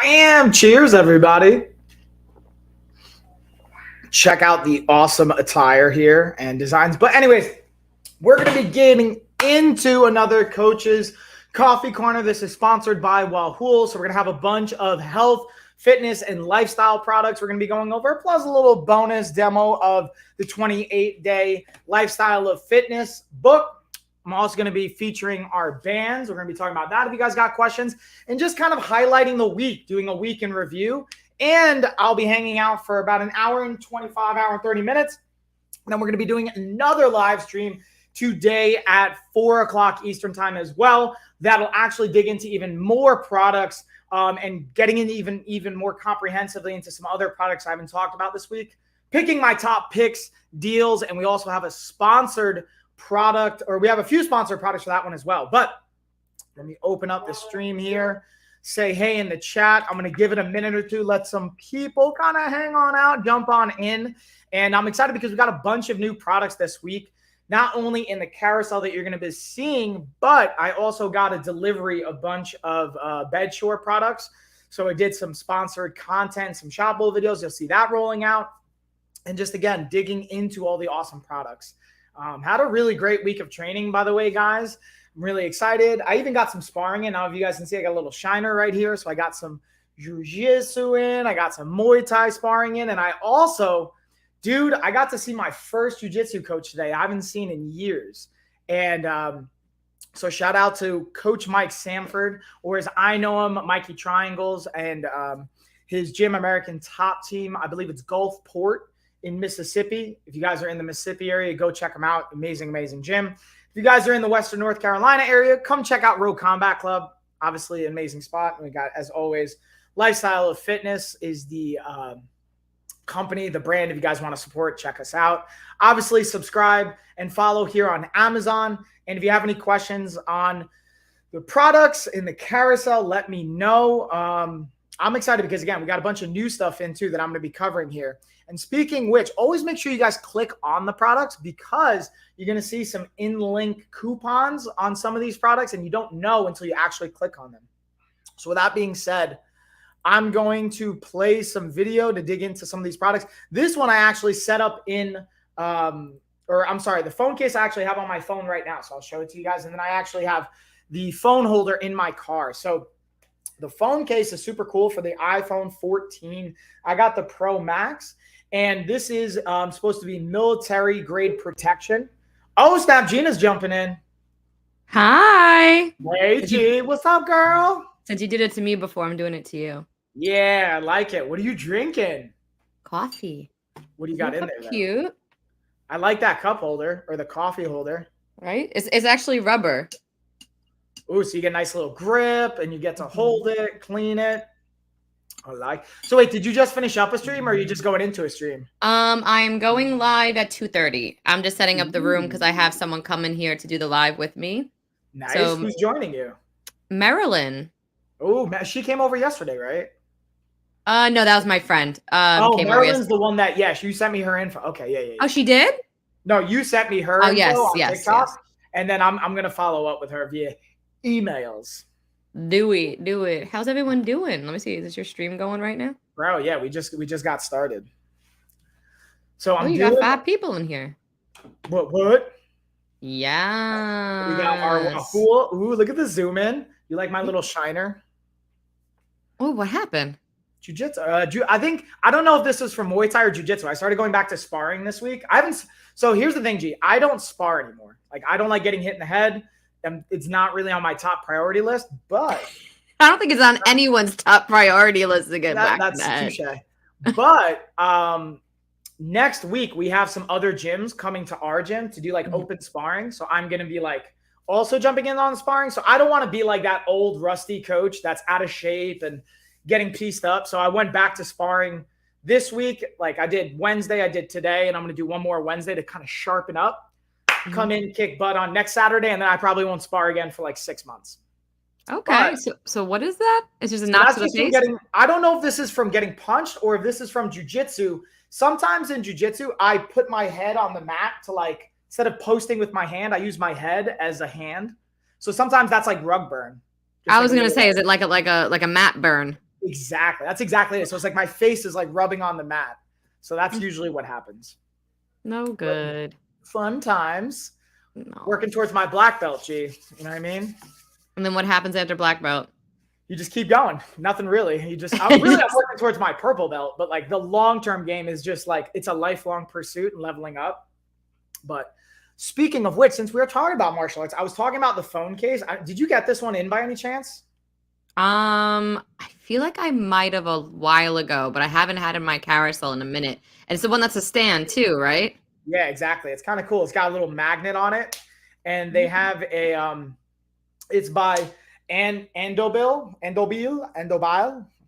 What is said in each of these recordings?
Bam! Cheers, everybody. Check out the awesome attire here and designs. But anyways, we're going to be getting into another Coach's Coffee Corner. This is sponsored by Yeahhh. So we're going to have a bunch of health, fitness, and lifestyle products we're going to be going over, plus a little bonus demo of the 28-day Lifestyle of Fitness book. I'm also going to be featuring our bands. We're going to be talking about that if you guys got questions, and just kind of highlighting the week, doing a week in review. And I'll be hanging out for about an hour and 25, hour and 30 minutes. And then we're going to be doing another live stream today at 4 o'clock Eastern time as well. That'll actually dig into even more products and getting into even more comprehensively into some other products I haven't talked about this week. Picking my top picks, deals, and we also have a sponsored product, or we have a few sponsored products for that one as well. But let me open up the stream here, say hey in the chat. I'm going to give it a minute or two, let some people kind of hang on out, jump on in. And I'm excited because we got a bunch of new products this week, not only in the carousel that you're going to be seeing, but I also got a delivery, a bunch of Bedshore products. So I did some sponsored content, some shopable videos. You'll see that rolling out. And just, again, digging into all the awesome products. Had a really great week of training, by the way, guys. I'm really excited. I even got some sparring in. Now, if you guys can see, I got a little shiner right here. So I got some jiu-jitsu in. I got some Muay Thai sparring in. And I also, dude, I got to see my first jiu-jitsu coach today. I haven't seen in years. And so shout out to Coach Mike Samford, or as I know him, Mikey Triangles, and his Gym American Top Team. I believe it's Gulfport in Mississippi. If you guys are in the Mississippi area, go check them out. Amazing, amazing gym. If you guys are in the Western North Carolina area, come check out Road Combat Club. Obviously, an amazing spot. We got, as always, Lifestyle of Fitness is the company, the brand. If you guys want to support, check us out. Obviously, subscribe and follow here on Amazon. And if you have any questions on the products in the carousel, let me know. I'm excited because, again, we got a bunch of new stuff in, too, that I'm going to be covering here. And speaking which, always make sure you guys click on the products, because you're going to see some in-link coupons on some of these products, and you don't know until you actually click on them. So with that being said, I'm going to play some video to dig into some of these products. This one I actually set up in, the phone case I actually have on my phone right now. So I'll show it to you guys. And then I actually have the phone holder in my car. So the phone case is super cool for the iPhone 14. I got the Pro Max, and this is supposed to be military grade protection. Oh, snap, Gina's jumping in. Hi. Hey, G, what's up, girl? Since you did it to me before, I'm doing it to you. Yeah, I like it. What are you drinking? Coffee. What do you got in there? Cute. Though? I like that cup holder, or the coffee holder. Right? It's actually rubber. Ooh, so you get a nice little grip, and you get to hold it, clean it. I like. So wait, did you just finish up a stream, or are you just going into a stream? I'm going live at 2:30. I'm just setting up the room because I have someone coming here to do the live with me. Nice. So, who's joining you? Marilyn. Oh, she came over yesterday, right? No, that was my friend. Marilyn's the one that, you sent me her info. Okay, yeah. Oh, she did? No, you sent me her info on TikTok, yes. And then I'm going to follow up with her via emails. Do it. How's everyone doing? Let me see. Is this your stream going right now? Bro, yeah, we just got started. So you got 5 people in here. What? Yeah. We got our Yeahhh. Ooh, look at the zoom in. You like my little shiner? Oh, what happened? Jiu-jitsu. I don't know if this is from Muay Thai or Jiu-Jitsu. I started going back to sparring this week. So here's the thing, G. I don't spar anymore. Like, I don't like getting hit in the head. And it's not really on my top priority list, but I don't think it's on anyone's top priority list to get back. That's touche. But next week we have some other gyms coming to our gym to do like open sparring. So I'm gonna be like also jumping in on sparring. So I don't want to be like that old rusty coach that's out of shape and getting pieced up. So I went back to sparring this week. Like I did Wednesday, I did today, and I'm gonna do one more Wednesday to kind of sharpen up. Come in, kick butt on next Saturday, and then I probably won't spar again for like 6 months. Okay, so what is that? It's just a knock to the face? I don't know if this is from getting punched or if this is from jiu-jitsu. Sometimes in jiu-jitsu, I put my head on the mat to like, instead of posting with my hand, I use my head as a hand. So sometimes that's like rug burn. I was going to say, is it like a mat burn? Exactly. That's exactly it. So it's like my face is like rubbing on the mat. So that's usually what happens. No But good. fun times. No. Working towards my black belt, G. You know what I mean? And then what happens after black belt? You just keep going. Nothing really. I'm working towards my purple belt, but like the long-term game is just like it's a lifelong pursuit and leveling up. But speaking of which, since we were talking about martial arts, I was talking about the phone case. Did you get this one in by any chance? I feel like I might have a while ago, but I haven't had it in my carousel in a minute. And it's the one that's a stand too, right? Yeah, exactly. It's kind of cool. It's got a little magnet on it, and they have a it's by Endobile.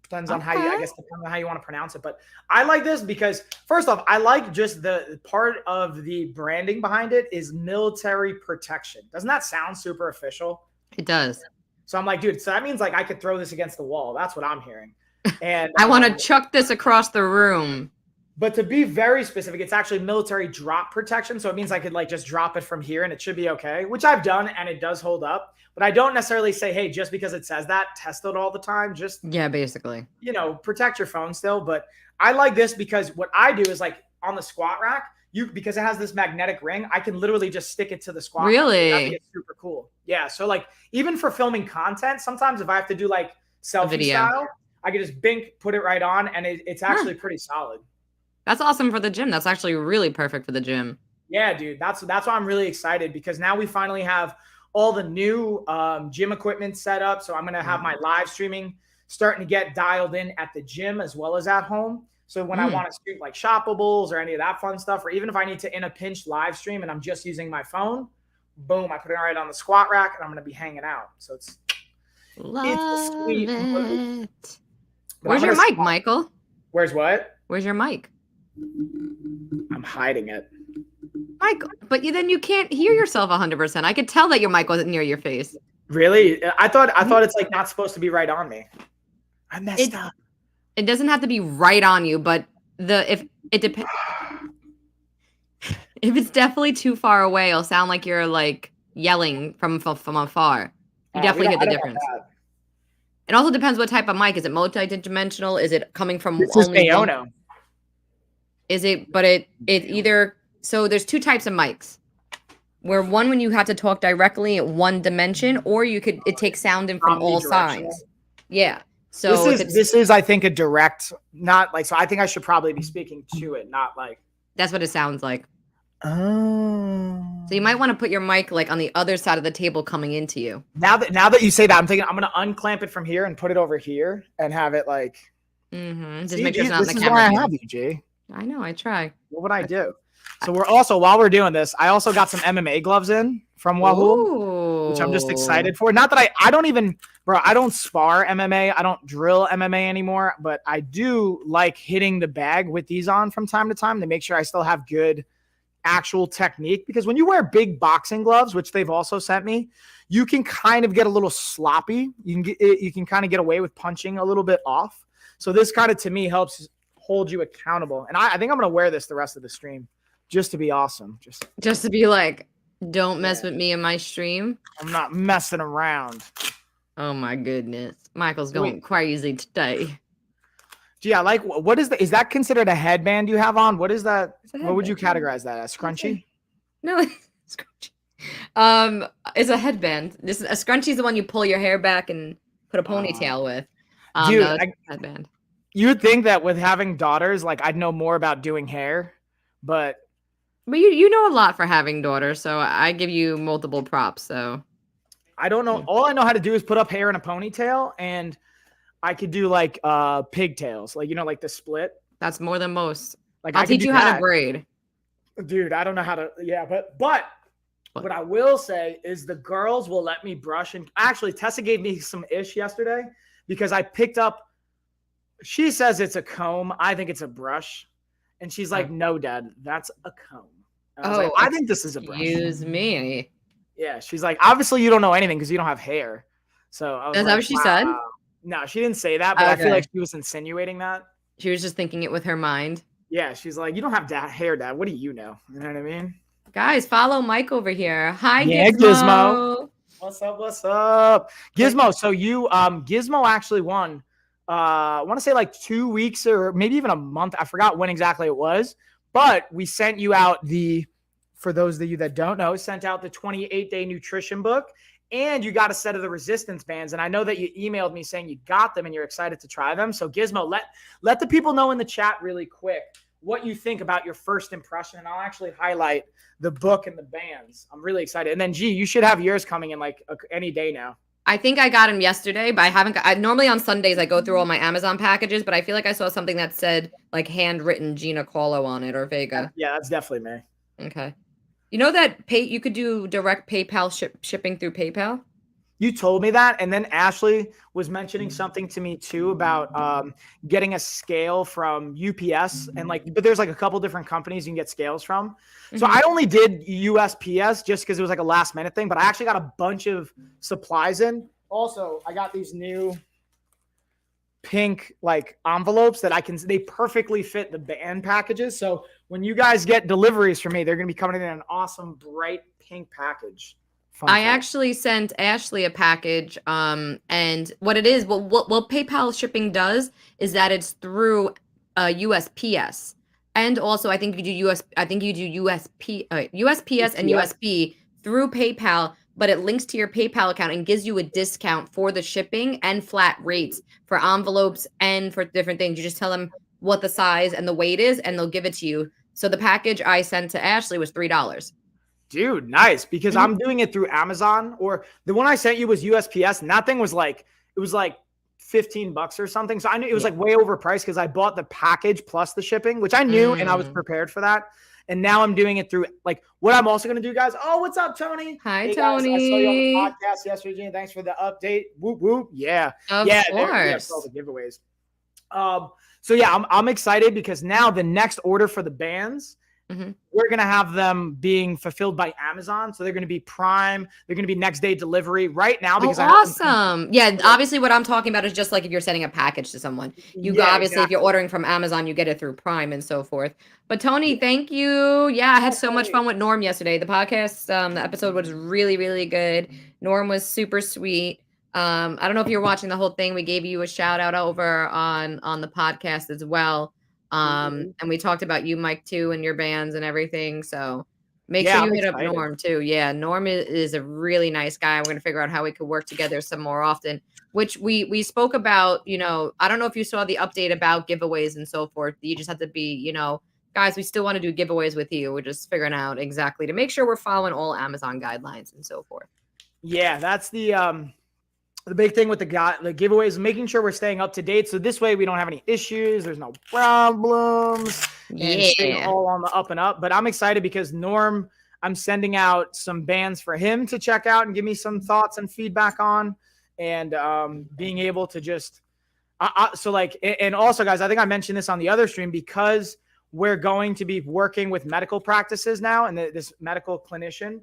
Depends on how you, I guess, depends on how you want to pronounce it. But I like this because first off, I like just the part of the branding behind it is military protection. Doesn't that sound super official? It does. So I'm like, dude, so that means like I could throw this against the wall. That's what I'm hearing. And I want to chuck this across the room. But to be very specific, it's actually military drop protection. So it means I could like just drop it from here and it should be okay, which I've done and it does hold up. But I don't necessarily say, hey, just because it says that, test it all the time. Just, yeah, basically, protect your phone still. But I like this because what I do is like on the squat rack, because it has this magnetic ring, I can literally just stick it to the squat rack. Really? I think it's super cool. Yeah. So like even for filming content, sometimes if I have to do like selfie style, I can just put it right on and it's actually pretty solid. That's awesome for the gym. That's actually really perfect for the gym. Yeah, dude. That's why I'm really excited because now we finally have all the new gym equipment set up. So I'm going to have my live streaming starting to get dialed in at the gym as well as at home. So when I want to stream like shoppables or any of that fun stuff, or even if I need to in a pinch live stream and I'm just using my phone, boom, I put it right on the squat rack and I'm going to be hanging out. So it's sweet. Where's your mic, Michael? Where's what? Where's your mic? I'm hiding it. Michael, but then you can't hear yourself 100%. I could tell that your mic wasn't near your face. Really? I thought it's like not supposed to be right on me. I messed up. It doesn't have to be right on you, but if it depends. If it's definitely too far away, it'll sound like you're like yelling from afar. You definitely hear the difference. It also depends what type of mic. Is it multi-dimensional? Is it coming from only one? Is it? But it either. So there's two types of mics. Where when you have to talk directly at one dimension, or it takes sound in from all sides. Yeah. So this is I think a direct, not like, so I think I should probably be speaking to it, not like. That's what it sounds like. Oh. So you might want to put your mic like on the other side of the table coming into you. Now that you say that, I'm thinking I'm gonna unclamp it from here and put it over here and have it like. Just make sure it's not in the camera. This is why I have you, Jay. I know. I try. What would I do? So while we're doing this, I also got some MMA gloves in from Yeahhh, which I'm just excited for. Not that I don't spar MMA. I don't drill MMA anymore, but I do like hitting the bag with these on from time to time to make sure I still have good actual technique. Because when you wear big boxing gloves, which they've also sent me, you can kind of get a little sloppy. You can kind of get away with punching a little bit off. So this kind of, to me, helps hold you accountable. And I think I'm going to wear this the rest of the stream. Just to be awesome. Just to be like, don't mess with me in my stream. I'm not messing around. Oh my goodness. Michael's going crazy today. Gee, I like, what is is that considered a headband you have on? What is that? What would you categorize that as? Scrunchy? No, it's scrunchy. It's a headband. A scrunchie is the one you pull your hair back and put a ponytail with. Dude, no, headband. You would think that with having daughters, like I'd know more about doing hair, but you know a lot for having daughters, so I give you multiple props. So I don't know. All I know how to do is put up hair in a ponytail, and I could do like pigtails, like like the split. That's more than most. Like I'll teach you how to braid. Dude, I don't know how to. Yeah, but what I will say is the girls will let me brush. And actually, Tessa gave me some ish yesterday because I picked up. She says it's a comb. I think it's a brush, and she's like, "No, Dad, that's a comb." I think this is a brush. Excuse me. Yeah, she's like, obviously you don't know anything because you don't have hair. So I was is that what she said? No, she didn't say that, but I feel like she was insinuating that. She was just thinking it with her mind. Yeah, she's like, you don't have hair, Dad. What do you know? You know what I mean? Guys, follow Mike over here. Hi, Gizmo. What's up? What's up? Gizmo. So Gizmo actually won I want to say like 2 weeks or maybe even a month. I forgot when exactly it was, but we sent you out for those of you that don't know, sent out the 28-day nutrition book, and you got a set of the resistance bands. And I know that you emailed me saying you got them and you're excited to try them. So Gizmo, let the people know in the chat really quick what you think about your first impression. And I'll actually highlight the book and the bands. I'm really excited. And then G, you should have yours coming in like any day now. I think I got them yesterday, but I haven't normally on Sundays I go through all my Amazon packages, but I feel like I saw something that said like handwritten Gina Carlo on it or Vega. Yeah, that's definitely me. Okay. You know that you could do direct PayPal shipping through PayPal? You told me that, and then Ashley was mentioning something to me too about getting a scale from UPS, and but there's like a couple different companies you can get scales from. So I only did USPS just because it was like a last minute thing, but I actually got a bunch of supplies in. Also, I got these new pink like envelopes that they perfectly fit the band packages. So when you guys get deliveries from me, they're going to be coming in an awesome bright pink package. I actually sent Ashley a package, and what it is, what PayPal shipping does is that it's through USPS, and also I think you do USPS and USB through PayPal, but it links to your PayPal account and gives you a discount for the shipping and flat rates for envelopes and for different things. You just tell them what the size and the weight is, and they'll give it to you. So the package I sent to Ashley was $3. Dude, nice. Because I'm doing it through Amazon, or the one I sent you was USPS, and that thing was like, it was like $15 or something. So I knew it was like way overpriced because I bought the package plus the shipping, which I knew and I was prepared for that. And now I'm doing it through like what I'm also going to do, guys. Oh, what's up, Tony? Hi, hey, Tony. Guys, I saw you on the podcast yesterday, Gene. Thanks for the update. Whoop, whoop. Yeah. Of course. All the giveaways. So yeah, I'm excited because now the next order for the bands, we're going to have them being fulfilled by Amazon. So they're going to be Prime. They're going to be next day delivery right now. Because awesome. Yeah. Obviously what I'm talking about is just like if you're sending a package to someone, obviously if you're ordering from Amazon, you get it through Prime and so forth. But Tony, thank you. Yeah. I had so much fun with Norm yesterday. The podcast, the episode was really, really good. Norm was super sweet. I don't know if you're watching the whole thing. We gave you a shout out over on the podcast as well. And we talked about you, Mike, too, and your bands and everything. So make sure you hit up Norm too. Yeah, Norm is a really nice guy. We're going to figure out how we could work together some more often, which we spoke about. I don't know if you saw the update about giveaways and so forth. You just have to be, guys, we still want to do giveaways with you. We're just figuring out exactly to make sure we're following all Amazon guidelines and so forth. Yeah, that's the big thing with the giveaways, making sure we're staying up to date. So this way we don't have any issues. There's no problems. And staying all on the up and up. But I'm excited because Norm, I'm sending out some bands for him to check out and give me some thoughts and feedback on. And being able to just and also, guys, I think I mentioned this on the other stream, because we're going to be working with medical practices now and this medical clinician.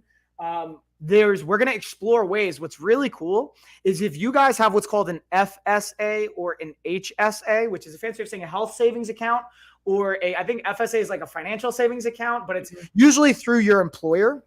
We're going to explore ways. What's really cool is if you guys have what's called an FSA or an HSA, which is a fancy way of saying a health savings account, or I think FSA is like a financial savings account, but it's usually through your employer.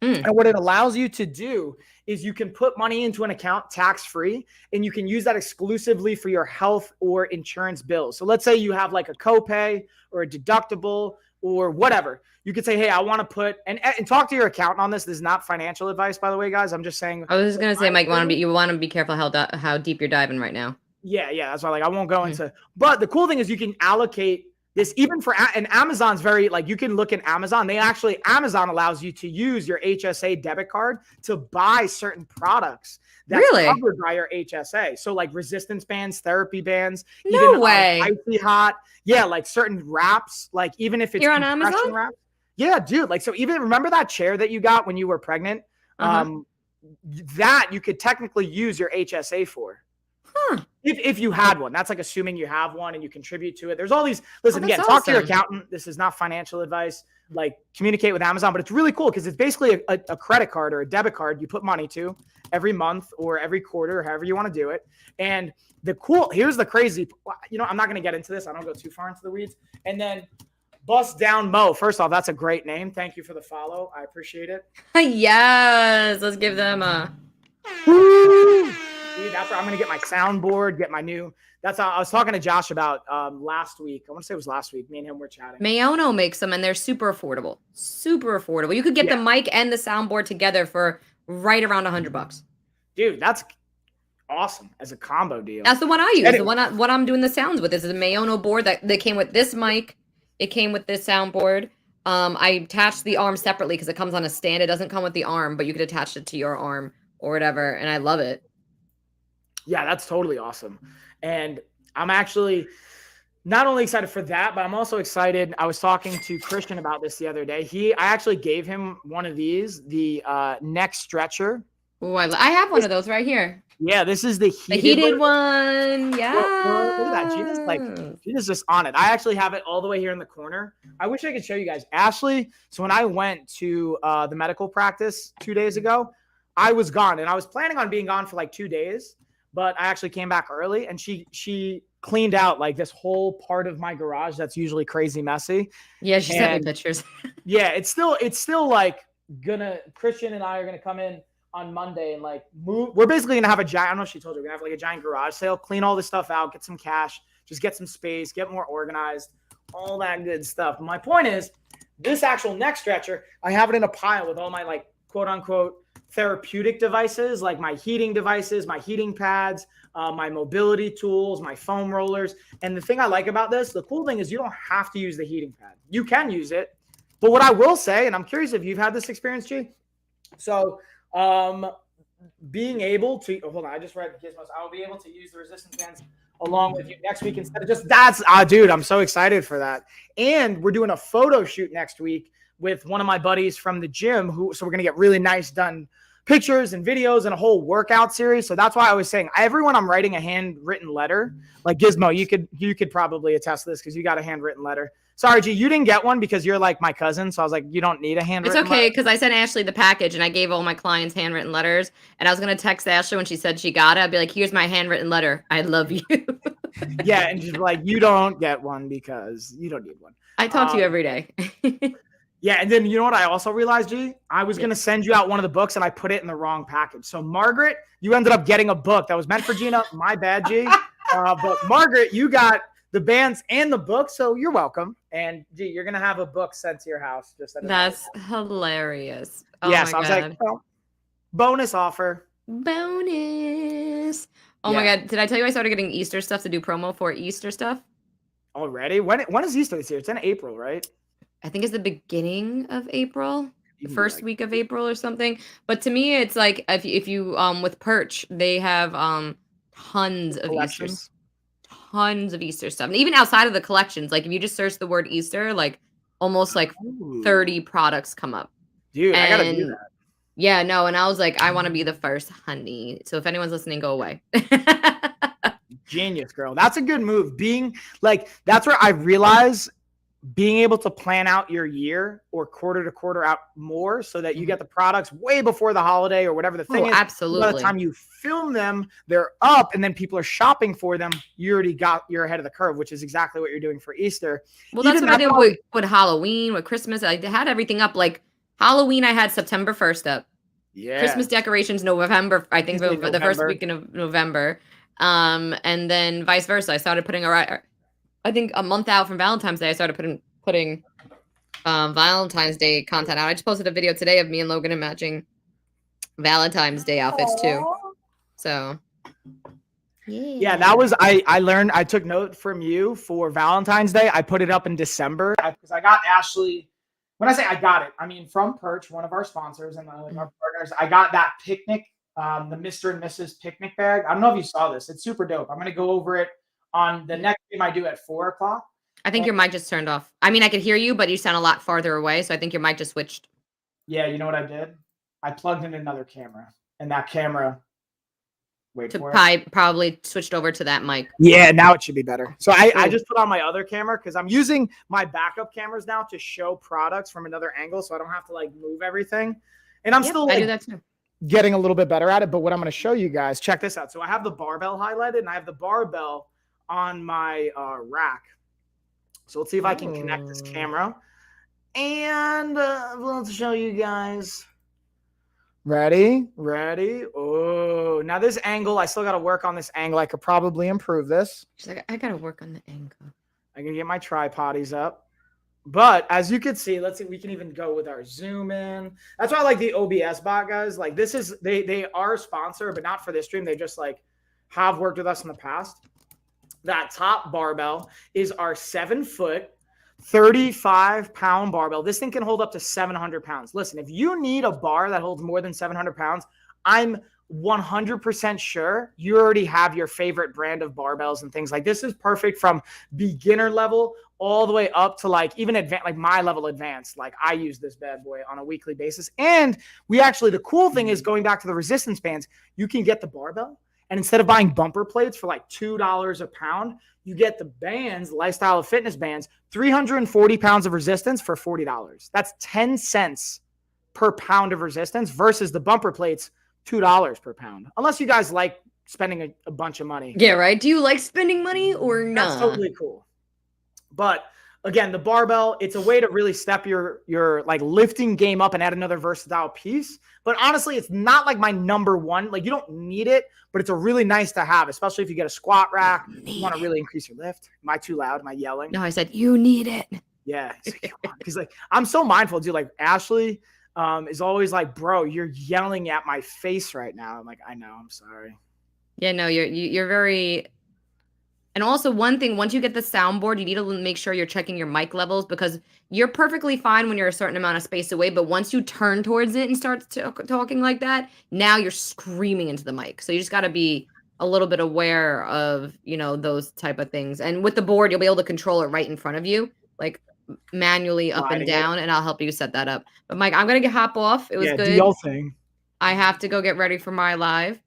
And what it allows you to do is you can put money into an account tax-free, and you can use that exclusively for your health or insurance bills. So let's say you have like a copay or a deductible or whatever. You could say, hey, I want to put and talk to your accountant on this. This is not financial advice, by the way, guys. I'm just saying. I was just gonna say, Mike, you want to be careful how deep you're diving right now. Yeah. That's why I won't go into. But the cool thing is you can allocate this even for and Amazon's very you can look at Amazon. Amazon allows you to use your HSA debit card to buy certain products that's covered by your HSA. So like resistance bands, therapy bands. No even, way. Icy hot. Yeah, like certain wraps. Like even if it's you're on Amazon. Wraps, yeah, dude. Like, so even remember that chair that you got when you were pregnant? That you could technically use your HSA for. If you had one. That's like assuming you have one and you contribute to it. There's all these, talk to your accountant. This is not financial advice. Like communicate with Amazon, but it's really cool because it's basically a credit card or a debit card you put money to every month or every quarter, or however you want to do it. And here's the crazy, I'm not going to get into this. I don't go too far into the weeds. And then Bust Down Mo. First off, that's a great name. Thank you for the follow. I appreciate it. Yes. Let's give them a. See, that's where I'm gonna get my soundboard, get my new. That's how I was talking to Josh about last week. I want to say it was last week. Me and him were chatting. Mayono makes them, and they're super affordable. Super affordable. You could get the mic and the soundboard together for right around $100. Dude, that's awesome as a combo deal. That's the one I use. The one what I'm doing the sounds with is the Mayono board that came with this mic. It came with this soundboard. I attached the arm separately because it comes on a stand. It doesn't come with the arm, but you could attach it to your arm or whatever, and I love it. Yeah, that's totally awesome. And I'm actually not only excited for that, but I'm also excited. I was talking to Christian about this the other day. I actually gave him one of these, the neck stretcher. Oh, I have one of those right here. Yeah, this is the heated one. Yeah. Look at that. Gina's just on it. I actually have it all the way here in the corner. I wish I could show you guys. Ashley, so when I went to the medical practice 2 days ago, I was gone. And I was planning on being gone for like 2 days, but I actually came back early. And she cleaned out like this whole part of my garage that's usually crazy messy. Yeah, she sent me pictures. Yeah, it's still like Christian and I are gonna come in on Monday and like move. We're basically gonna have a giant, I don't know if she told you, we're gonna have like a giant garage sale, clean all this stuff out, get some cash, just get some space, get more organized, all that good stuff. My point is, this actual neck stretcher, I have it in a pile with all my like quote unquote therapeutic devices, like my heating devices, my heating pads, my mobility tools, my foam rollers. And the thing I like about this, the cool thing is you don't have to use the heating pad. You can use it. But what I will say, and I'm curious if you've had this experience, G. So being able to, hold on, I just read the Gizmos. I will be able to use the resistance bands along with you next week instead of just dude, I'm so excited for that. And we're doing a photo shoot next week with one of my buddies from the gym so we're going to get really nice done pictures and videos and a whole workout series. So that's why I was saying everyone I'm writing a handwritten letter, like Gizmo, you could probably attest to this because you got a handwritten letter. Sorry, G, you didn't get one because you're like my cousin. So I was like, you don't need a handwritten letter. It's okay because I sent Ashley the package and I gave all my clients handwritten letters. And I was going to text Ashley when she said she got it. I'd be like, here's my handwritten letter. I love you. Yeah. And just like, you don't get one because you don't need one. I talk to you every day. Yeah. And then you know what I also realized, G? I was going to send you out one of the books and I put it in the wrong package. So Margaret, you ended up getting a book that was meant for Gina. My bad, G. But Margaret, you got the bands and the book, so you're welcome. And G, you're gonna have a book sent to your house. That's hilarious. Oh yes, I was like, well, bonus offer. Bonus. Oh my god! Did I tell you I started getting Easter stuff to do promo for Easter stuff already? When is Easter this year? It's in April, right? I think it's the beginning of April, the first week of April or something. But to me, it's like if you with Perch, they have tons of Easter. Tons of Easter stuff. And even outside of the collections, like if you just search the word Easter, like almost like 30 products come up. Dude, I gotta do that. Yeah, no, and I was like, I want to be the first, honey. So if anyone's listening, go away. Genius, girl. That's a good move. Being like, that's where I realize being able to plan out your year or quarter to quarter out more so that you get the products way before the holiday or whatever the thing is. Absolutely. By the time you film them, they're up and then people are shopping for them. You're ahead of the curve, which is exactly what you're doing for Easter. Well, that's what I did with Halloween, with Christmas. I had everything up. Like Halloween, I had September 1st up. Yeah. Christmas decorations, November, I think the first weekend of November. And then vice versa. I started putting I think a month out from Valentine's Day, I started putting Valentine's Day content out. I just posted a video today of me and Logan in matching Valentine's Day outfits too. So yeah, that was I took note from you for Valentine's Day. I put it up in December because I got Ashley. When I say I got it, I mean from Perch, one of our sponsors and our partners. I got that picnic, the Mr. and Mrs. picnic bag. I don't know if you saw this. It's super dope. I'm gonna go over it on the next game I do at 4:00. I think your mic just turned off. I mean, I could hear you, but you sound a lot farther away. So I think your mic just switched. Yeah, you know what I did? I plugged in another camera, and that camera, probably switched over to that mic. Yeah, now it should be better. So I just put on my other camera because I'm using my backup cameras now to show products from another angle, so I don't have to like move everything. And I'm still I do that too. Getting a little bit better at it. But what I'm going to show you guys, check this out. So I have the barbell highlighted, and I have the barbell on my rack. So let's see if I can connect this camera. And let's show you guys Ready? Oh, now this angle, I still got to work on this angle. I could probably improve this. She's like, I got to work on the angle. I can get my tripods up. But as you can see, let's see, we can even go with our zoom in. That's why I like the OBS bot, guys. Like this is, they are a sponsor, but not for this stream. They just like have worked with us in the past. That top barbell is our 7-foot, 35-pound barbell. This thing can hold up to 700 pounds. Listen, if you need a bar that holds more than 700 pounds, I'm 100% sure you already have your favorite brand of barbells and things. Like this is perfect from beginner level all the way up to like even advanced, like my level advanced. Like I use this bad boy on a weekly basis. And we actually, the cool thing is going back to the resistance bands, you can get the barbell. And instead of buying bumper plates for like $2 a pound, you get the bands, lifestyle of fitness bands, 340 pounds of resistance for $40. That's 10 cents per pound of resistance versus the bumper plates, $2 per pound. Unless you guys like spending a bunch of money. Yeah, right. Do you like spending money or not? That's totally cool. But again, the barbell, it's a way to really step your like lifting game up and add another versatile piece. But honestly, it's not like my number one. Like you don't need it, but it's a really nice to have, especially if you get a squat rack. You want to really increase your lift. Am I too loud? Am I yelling? No, I said you need it. Yeah. Because like I'm so mindful, dude. Like Ashley is always like, bro, you're yelling at my face right now. I'm like, I know, I'm sorry. Yeah, no, you're very. And also one thing, once you get the soundboard, you need to make sure you're checking your mic levels because you're perfectly fine when you're a certain amount of space away. But once you turn towards it and start talking like that, now you're screaming into the mic. So you just got to be a little bit aware of, those type of things. And with the board, you'll be able to control it right in front of you, like manually up and down. And I'll help you set that up. But Mike, I'm going to hop off. It was good. Do your thing. I have to go get ready for my live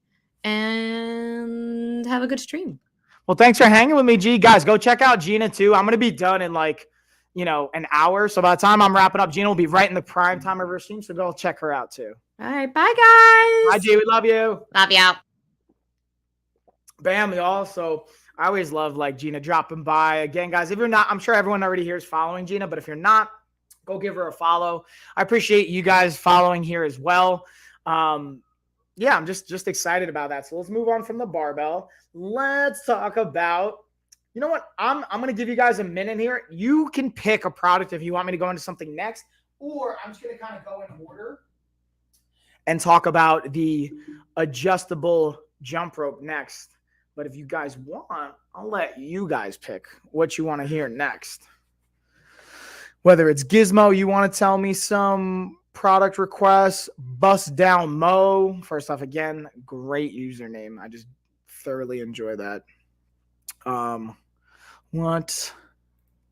and have a good stream. Well, thanks for hanging with me, G. Guys, go check out Gina, too. I'm going to be done in like, an hour. So by the time I'm wrapping up, Gina will be right in the prime time of her stream. So go check her out, too. All right. Bye, guys. Bye, G. We love you. Love you. Bam, y'all. So I always love like Gina dropping by. Again, guys, if you're not, I'm sure everyone already here is following Gina. But if you're not, go give her a follow. I appreciate you guys following here as well. Yeah, I'm just excited about that. So let's move on from the barbell. Let's talk about, you know what? I'm going to give you guys a minute here. You can pick a product if you want me to go into something next, or I'm just going to kind of go in order and talk about the adjustable jump rope next. But if you guys want, I'll let you guys pick what you want to hear next. Whether it's Gizmo, you want to tell me some product requests, Bust Down Mo. First off, again, great username. I just thoroughly enjoy that. What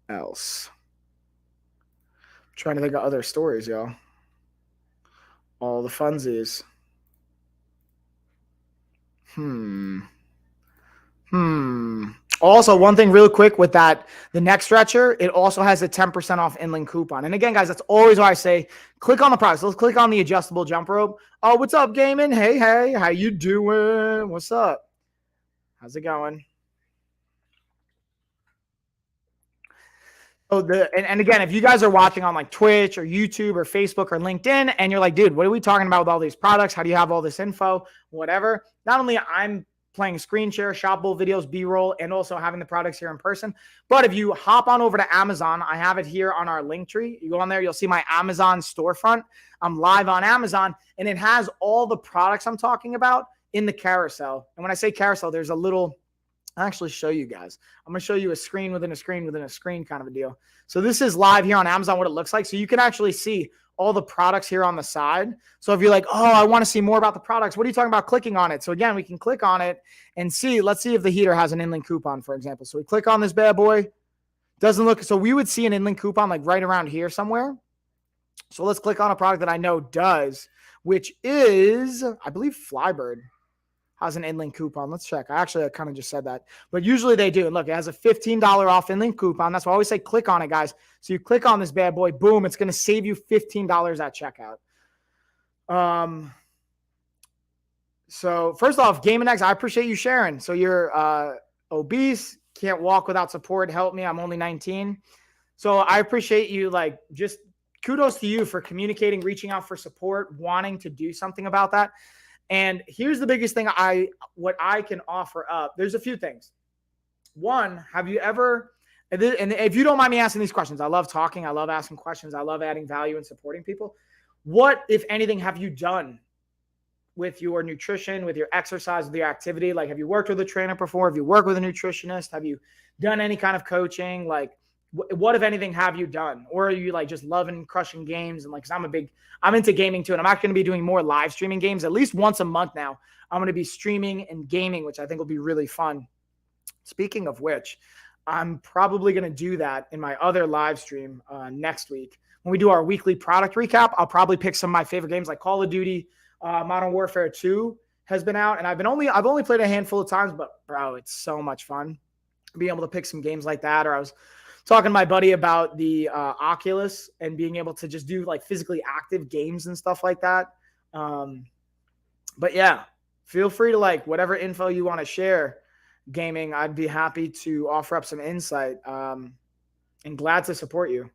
else? I'm trying to think of other stories, y'all. All the funsies. Also, one thing real quick with that, the neck stretcher, it also has a 10% off inland coupon. And again, guys, that's always why I say, click on the products. Let's click on the adjustable jump rope. Oh, what's up, gaming? Hey, how you doing? What's up? How's it going? Oh, and again, if you guys are watching on like Twitch or YouTube or Facebook or LinkedIn, and you're like, dude, what are we talking about with all these products? How do you have all this info? Whatever. Not only I'm playing screen share, shoppable videos, B-roll, and also having the products here in person. But if you hop on over to Amazon, I have it here on our link tree. You go on there, you'll see my Amazon storefront. I'm live on Amazon, and it has all the products I'm talking about in the carousel. And when I say carousel, there's a little, I'll actually show you guys. I'm going to show you a screen within a screen within a screen kind of a deal. So this is live here on Amazon, what it looks like. So you can actually see all the products here on the side. So if you're like, oh, I want to see more about the products, what are you talking about clicking on it? So again, we can click on it and see, let's see if the heater has an inland coupon, for example. So we click on this bad boy. Doesn't look, so we would see an inland coupon like right around here somewhere. So let's click on a product that I know does, which is, I believe Flybird has an inland coupon. Let's check. I kind of just said that, but usually they do. And look, it has a $15 off inland coupon. That's why I always say click on it, guys. So you click on this bad boy, boom, it's going to save you $15 at checkout. So first off, Gaming X, I appreciate you sharing. So you're obese, can't walk without support. Help me. I'm only 19. So I appreciate you like just kudos to you for communicating, reaching out for support, wanting to do something about that. And here's the biggest thing what I can offer up. There's a few things. One, have you ever, and if you don't mind me asking these questions, I love talking. I love asking questions. I love adding value and supporting people. What, if anything, have you done with your nutrition, with your exercise, with your activity? Like, have you worked with a trainer before? Have you worked with a nutritionist? Have you done any kind of coaching? Like, what, if anything, have you done? Or are you like just loving crushing games? And like, cause I'm into gaming too. And I'm actually going to be doing more live streaming games at least once a month now. I'm going to be streaming and gaming, which I think will be really fun. Speaking of which, I'm probably going to do that in my other live stream next week. When we do our weekly product recap, I'll probably pick some of my favorite games like Call of Duty, Modern Warfare 2 has been out, and I've only played a handful of times, but bro, it's so much fun being able to pick some games like that. Or I was talking to my buddy about the Oculus and being able to just do like physically active games and stuff like that. But yeah, feel free to like whatever info you want to share. Gaming, I'd be happy to offer up some insight and glad to support you.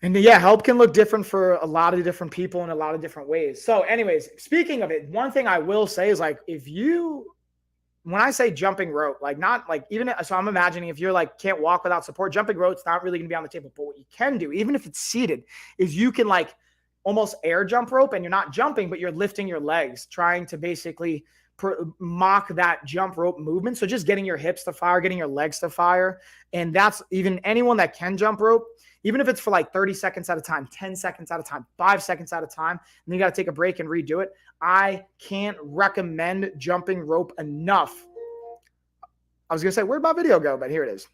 And yeah, help can look different for a lot of different people in a lot of different ways. So anyways, speaking of it, one thing I will say is like, when I say jumping rope, like not like even, so I'm imagining if you're like, can't walk without support, jumping rope's not really gonna be on the table. But what you can do, even if it's seated, is you can like almost air jump rope, and you're not jumping, but you're lifting your legs, trying to basically mock that jump rope movement. So just getting your hips to fire, getting your legs to fire. And that's even anyone that can jump rope, even if it's for like 30 seconds at a time, 10 seconds at a time, 5 seconds at a time, and then you got to take a break and redo it. I can't recommend jumping rope enough. I was going to say, where'd my video go? But here it is.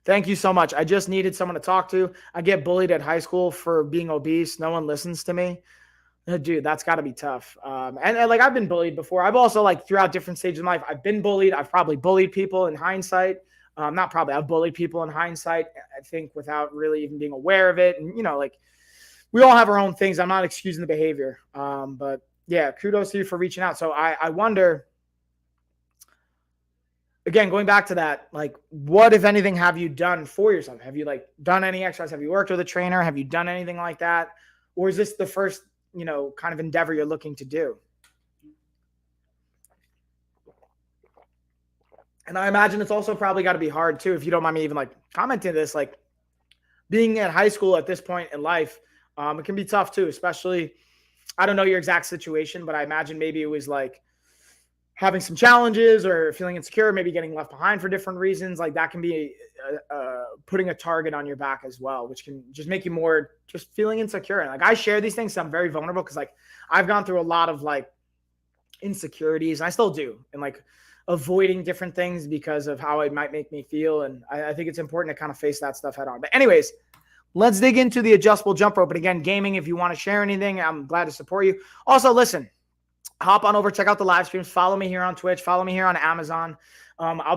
Thank you so much. I just needed someone to talk to. I get bullied at high school for being obese. No one listens to me. Dude, that's got to be tough. And like, I've been bullied before. I've also like throughout different stages of life, I've been bullied. I've probably bullied people in hindsight. Not probably, I've bullied people in hindsight, I think, without really even being aware of it. And, you know, like we all have our own things. I'm not excusing the behavior. But yeah, kudos to you for reaching out. So I wonder, again, going back to that, like, what, if anything, have you done for yourself? Have you like done any exercise? Have you worked with a trainer? Have you done anything like that? Or is this the first, you know, kind of endeavor you're looking to do? And I imagine it's also probably got to be hard too, if you don't mind me even like commenting this, like being at high school at this point in life, it can be tough too, especially, I don't know your exact situation, but I imagine maybe it was like having some challenges or feeling insecure, maybe getting left behind for different reasons. Like that can be putting a target on your back as well, which can just make you more just feeling insecure. And like, I share these things, so I'm very vulnerable because like I've gone through a lot of like insecurities, and I still do, and like avoiding different things because of how it might make me feel. And I think it's important to kind of face that stuff head on. But anyways, let's dig into the adjustable jump rope. But again, gaming, if you want to share anything, I'm glad to support you. Also, listen, hop on over, check out the live streams, follow me here on Twitch, follow me here on Amazon. I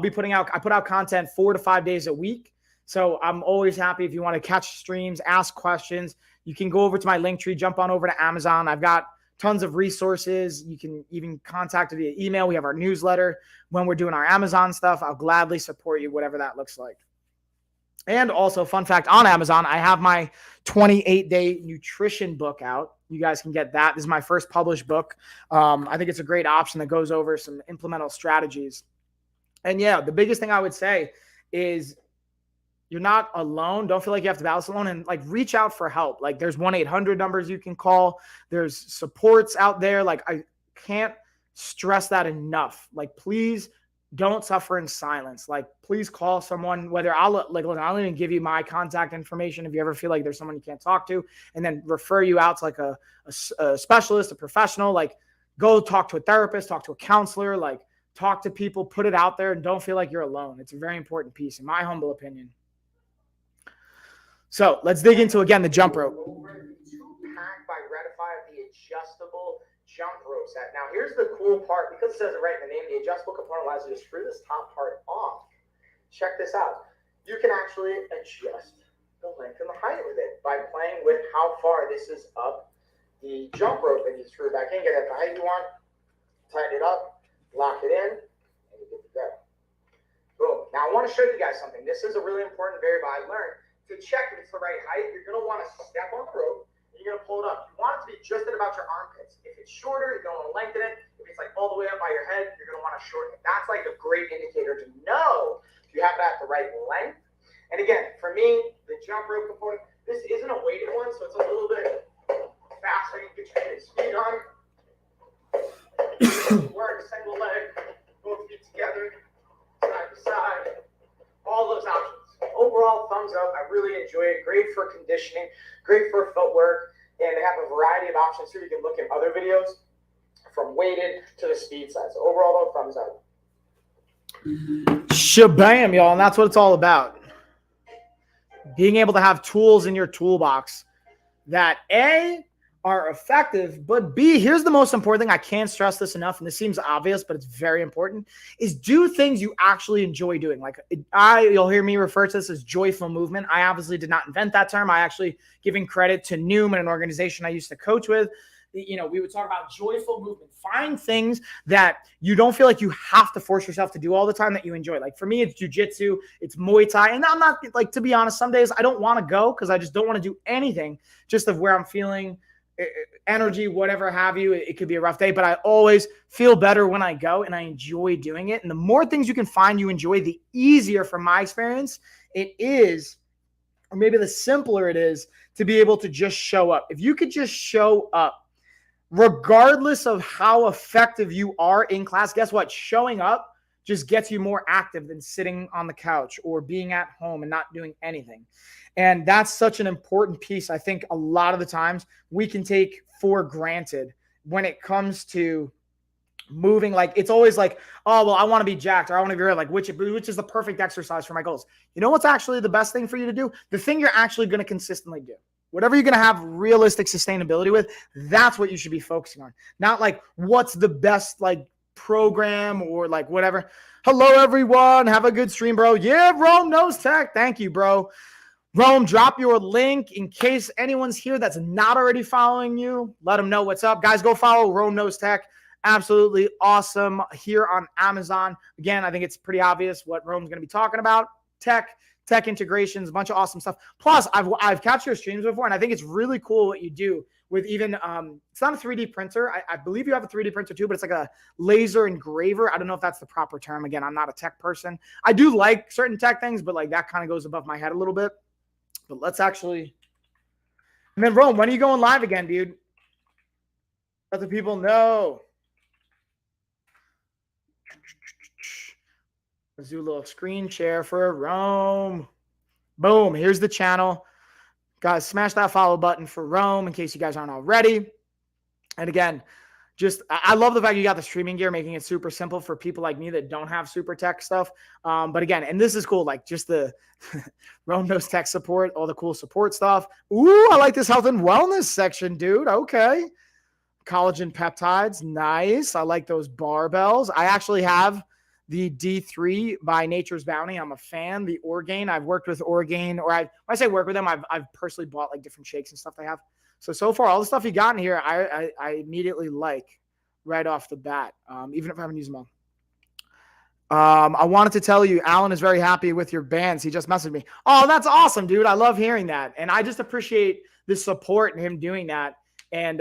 put out content 4 to 5 days a week. So I'm always happy if you want to catch streams, ask questions. You can go over to my link tree, jump on over to Amazon. I've got tons of resources. You can even contact via email. We have our newsletter. When we're doing our Amazon stuff, I'll gladly support you, whatever that looks like. And also, fun fact, on Amazon, I have my 28-day nutrition book out. You guys can get that. This is my first published book. I think it's a great option that goes over some implementable strategies. And yeah, the biggest thing I would say is you're not alone. Don't feel like you have to battle this alone, and like reach out for help. Like there's 1-800 numbers you can call. There's supports out there. Like I can't stress that enough. Like please don't suffer in silence. Like please call someone, whether I'll even give you my contact information if you ever feel like there's someone you can't talk to, and then refer you out to like a specialist, a professional. Like go talk to a therapist, talk to a counselor, like talk to people, put it out there, and don't feel like you're alone. It's a very important piece in my humble opinion. So let's dig into, again, the jump rope. Packed by Redify, the adjustable jump rope set. Now, here's the cool part. Because it says it right in the name, the adjustable component allows you to screw this top part off. Check this out. You can actually adjust the length and the height with it by playing with how far this is up the jump rope, and you screw it back in, get it at the height you want, tighten it up, lock it in, and you're good to go. Boom. Now, I want to show you guys something. This is a really important variable I learned to check if it's the right height, you're going to want to step on the rope and you're going to pull it up. You want it to be just at about your armpits. If it's shorter, you're going to want to lengthen it. If it's like all the way up by your head, you're going to want to shorten it. That's like a great indicator to know if you have it at the right length. And again, for me, the jump rope component, this isn't a weighted one, so it's a little bit faster. You can train your speed on. Work single leg, both feet together, side to side, all those options. Overall, thumbs up. I really enjoy it. Great for conditioning, great for footwork, and they have a variety of options here. You can look at other videos from weighted to the speed side. So overall, though, thumbs up. Shabam, y'all, and that's what it's all about. Being able to have tools in your toolbox that A, are effective, but B, here's the most important thing. I can't stress this enough, and this seems obvious, but it's very important, is do things you actually enjoy doing. Like you'll hear me refer to this as joyful movement. I obviously did not invent that term. I actually, giving credit to Noom and an organization I used to coach with, we would talk about joyful movement. Find things that you don't feel like you have to force yourself to do all the time that you enjoy. Like for me, it's jujitsu, it's Muay Thai. And I'm not like, to be honest, some days I don't want to go because I just don't want to do anything just of where I'm feeling energy, whatever have you. It could be a rough day, but I always feel better when I go and I enjoy doing it. And the more things you can find you enjoy, the easier, from my experience, it is, or maybe the simpler it is, to be able to just show up. If you could just show up, regardless of how effective you are in class, guess what? Showing up just gets you more active than sitting on the couch or being at home and not doing anything. And that's such an important piece. I think a lot of the times we can take for granted when it comes to moving. Like it's always like, oh, well, I want to be jacked, or I want to be like, which is the perfect exercise for my goals. You know what's actually the best thing for you to do? The thing you're actually going to consistently do. Whatever you're going to have realistic sustainability with, that's what you should be focusing on. Not like what's the best like program or like whatever. Hello, everyone. Have a good stream, bro. Yeah, Rome knows tech. Thank you, bro. Rome, drop your link in case anyone's here that's not already following you. Let them know what's up. Guys, go follow Rome Knows Tech. Absolutely awesome here on Amazon. Again, I think it's pretty obvious what Rome's going to be talking about. Tech integrations, a bunch of awesome stuff. Plus, I've catched your streams before, and I think it's really cool what you do with even, it's not a 3D printer. I believe you have a 3D printer too, but it's like a laser engraver. I don't know if that's the proper term. Again, I'm not a tech person. I do like certain tech things, but like that kind of goes above my head a little bit. But let's actually, and then Rome, when are you going live again, dude? Let the people know. Let's do a little screen share for Rome. Boom, here's the channel. Guys, smash that follow button for Rome in case you guys aren't already. And again, I love the fact you got the streaming gear, making it super simple for people like me that don't have super tech stuff. But again, and this is cool, like just the Rome Knows Tech support, all the cool support stuff. Ooh, I like this health and wellness section, dude. Okay. Collagen peptides, nice. I like those barbells. I actually have the D3 by Nature's Bounty. I'm a fan. The Orgain, I've worked with Orgain, or when I say work with them, I've personally bought like different shakes and stuff they have. So far, all the stuff you got in here, I immediately like right off the bat, even if I haven't used them all. I wanted to tell you, Alan is very happy with your bands. He just messaged me. Oh, that's awesome, dude. I love hearing that. And I just appreciate the support and him doing that. And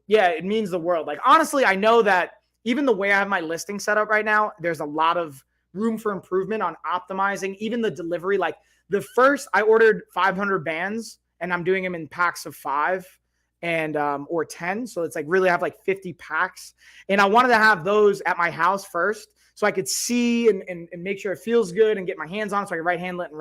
yeah, it means the world. Like, honestly, I know that even the way I have my listing set up right now, there's a lot of room for improvement on optimizing, even the delivery. Like I ordered 500 bands and I'm doing them in packs of 5 and or 10. So it's like really have like 50 packs. And I wanted to have those at my house first so I could see and make sure it feels good and get my hands on it so I could write handwritten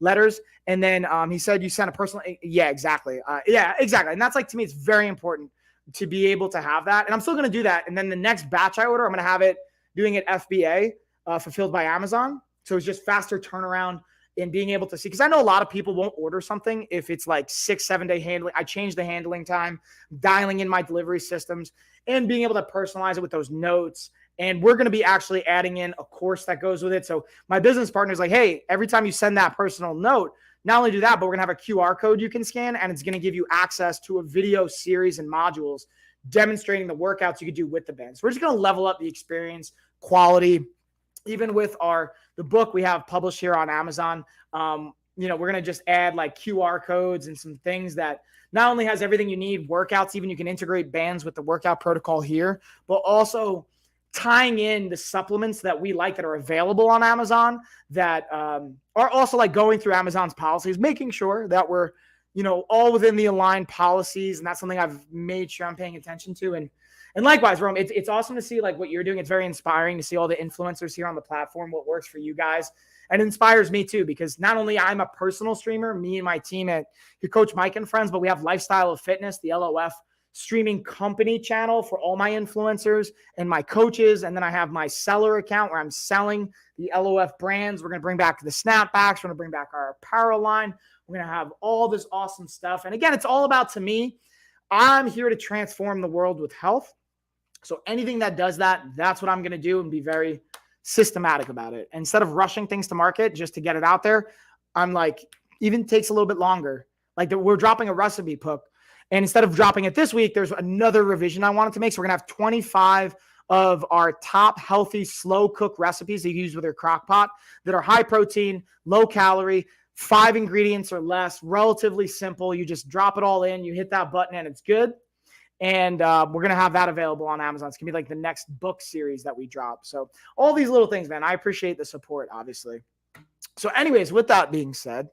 letters. And then he said you sent a personal. Yeah, exactly. Yeah, exactly. And that's like, to me, it's very important to be able to have that. And I'm still going to do that. And then the next batch I order, I'm going to have it doing it FBA, fulfilled by Amazon. So it's just faster turnaround and being able to see, because I know a lot of people won't order something if it's like 6-7 day handling. I changed the handling time, dialing in my delivery systems, and being able to personalize it with those notes. And we're going to be actually adding in a course that goes with it. So my business partner is like, hey, every time you send that personal note, not only do that, but we're going to have a QR code you can scan, and it's going to give you access to a video series and modules demonstrating the workouts you could do with the bands. We're just going to level up the experience, quality, even with the book we have published here on Amazon. we're going to just add like QR codes and some things that not only has everything you need, workouts, even you can integrate bands with the workout protocol here, but also tying in the supplements that we like that are available on Amazon that are also like going through Amazon's policies, making sure that we're, all within the aligned policies. And that's something I've made sure I'm paying attention to. And likewise, Rome, it's awesome to see like what you're doing. It's very inspiring to see all the influencers here on the platform, what works for you guys. And it inspires me too, because not only I'm a personal streamer, me and my team at your Coach Mike and Friends, but we have Lifestyle of Fitness, the LOF streaming company channel for all my influencers and my coaches. And then I have my seller account where I'm selling the LOF brands. We're going to bring back the snapbacks. We're going to bring back our apparel line. We're going to have all this awesome stuff. And again, it's all about, to me, I'm here to transform the world with health. So anything that does that, that's what I'm going to do, and be very systematic about it. Instead of rushing things to market just to get it out there, I'm like, even takes a little bit longer. Like we're dropping a recipe book, and instead of dropping it this week, there's another revision I wanted to make. So we're going to have 25 of our top healthy slow cook recipes that you use with your crock pot that are high protein, low calorie, 5 ingredients or less, relatively simple. You just drop it all in, you hit that button, and it's good. And we're going to have that available on Amazon. It's going to be like the next book series that we drop. So all these little things, man, I appreciate the support, obviously. So anyways, with that being said,